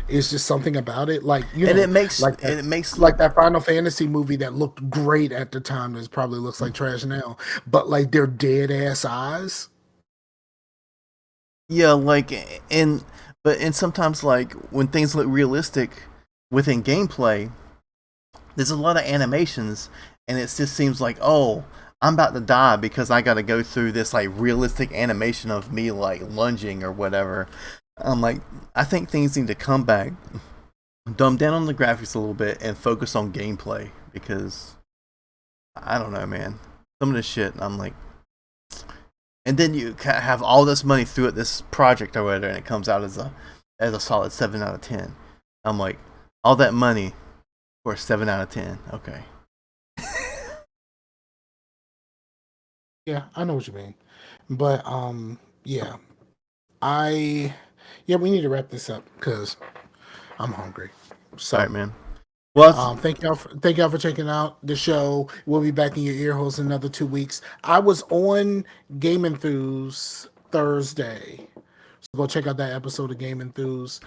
It's just something about it, like it makes like that Final Fantasy movie that looked great at the time. That probably looks like trash now, but like their dead ass eyes. Yeah, like and sometimes like when things look realistic within gameplay, there's a lot of animations, and it just seems like, oh, I'm about to die because I got to go through this like realistic animation of me like lunging or whatever. I'm like, I think things need to come back, dumb down on the graphics a little bit, and focus on gameplay because I don't know, man. Some of this shit, I'm like, and then you have all this money through it, this project or whatever, and it comes out as a solid 7 out of 10. I'm like, all that money for a 7 out of 10. Okay. Yeah, I know what you mean, but yeah, we need to wrap this up because I'm hungry. So, all right, man. Well, thank y'all for checking out the show. We'll be back in your ear holes in another 2 weeks. I was on Game Enthuse Thursday, so go check out that episode of Game Enthuse.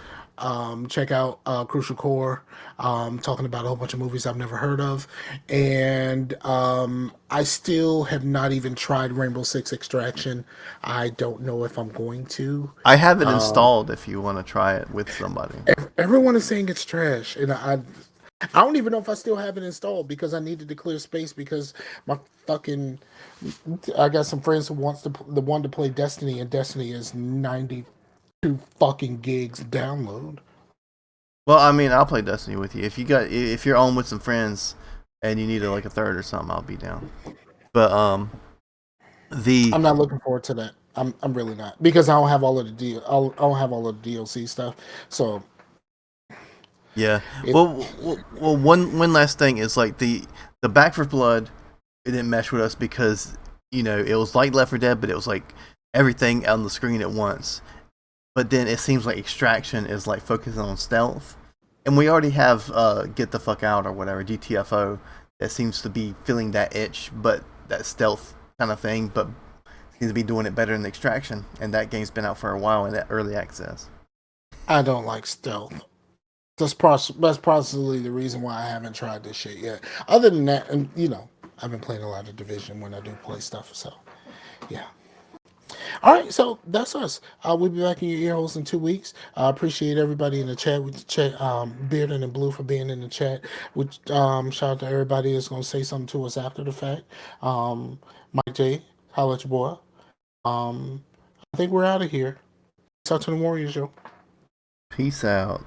Check out Crucial Core, talking about a whole bunch of movies I've never heard of, and I still have not even tried Rainbow Six Extraction. I don't know if I'm going to. I have it installed if you want to try it with somebody. Everyone is saying it's trash, and I don't even know if I still have it installed because I needed to clear space because I got some friends who want to play Destiny, and Destiny is 92 fucking gigs download. Well, I mean, I'll play Destiny with you if you're on with some friends and you need like a third or something. I'll be down. But I'm not looking forward to that. I'm really not because I don't have all of the I don't have all of the DLC stuff. So. Yeah. Well, one last thing is like the Back 4 Blood, it didn't mesh with us because it was like Left 4 Dead, but it was like everything on the screen at once. but then it seems like Extraction is like focusing on stealth, and we already have Get the Fuck Out or whatever GTFO that seems to be feeling that itch, but that stealth kind of thing, but seems to be doing it better than Extraction, and that game's been out for a while in that early access. I don't like stealth. That's possibly the reason why I haven't tried this shit yet. Other than that, and I've been playing a lot of Division when I do play stuff. So, yeah. All right, so that's us. We'll be back in your ear holes in 2 weeks. I appreciate everybody in the chat. With chat, Bearden and Blue for being in the chat. Which shout out to everybody that's gonna say something to us after the fact. Mike J, holla at your boy. I think we're out of here. Talk to the Warriors, yo. Peace out.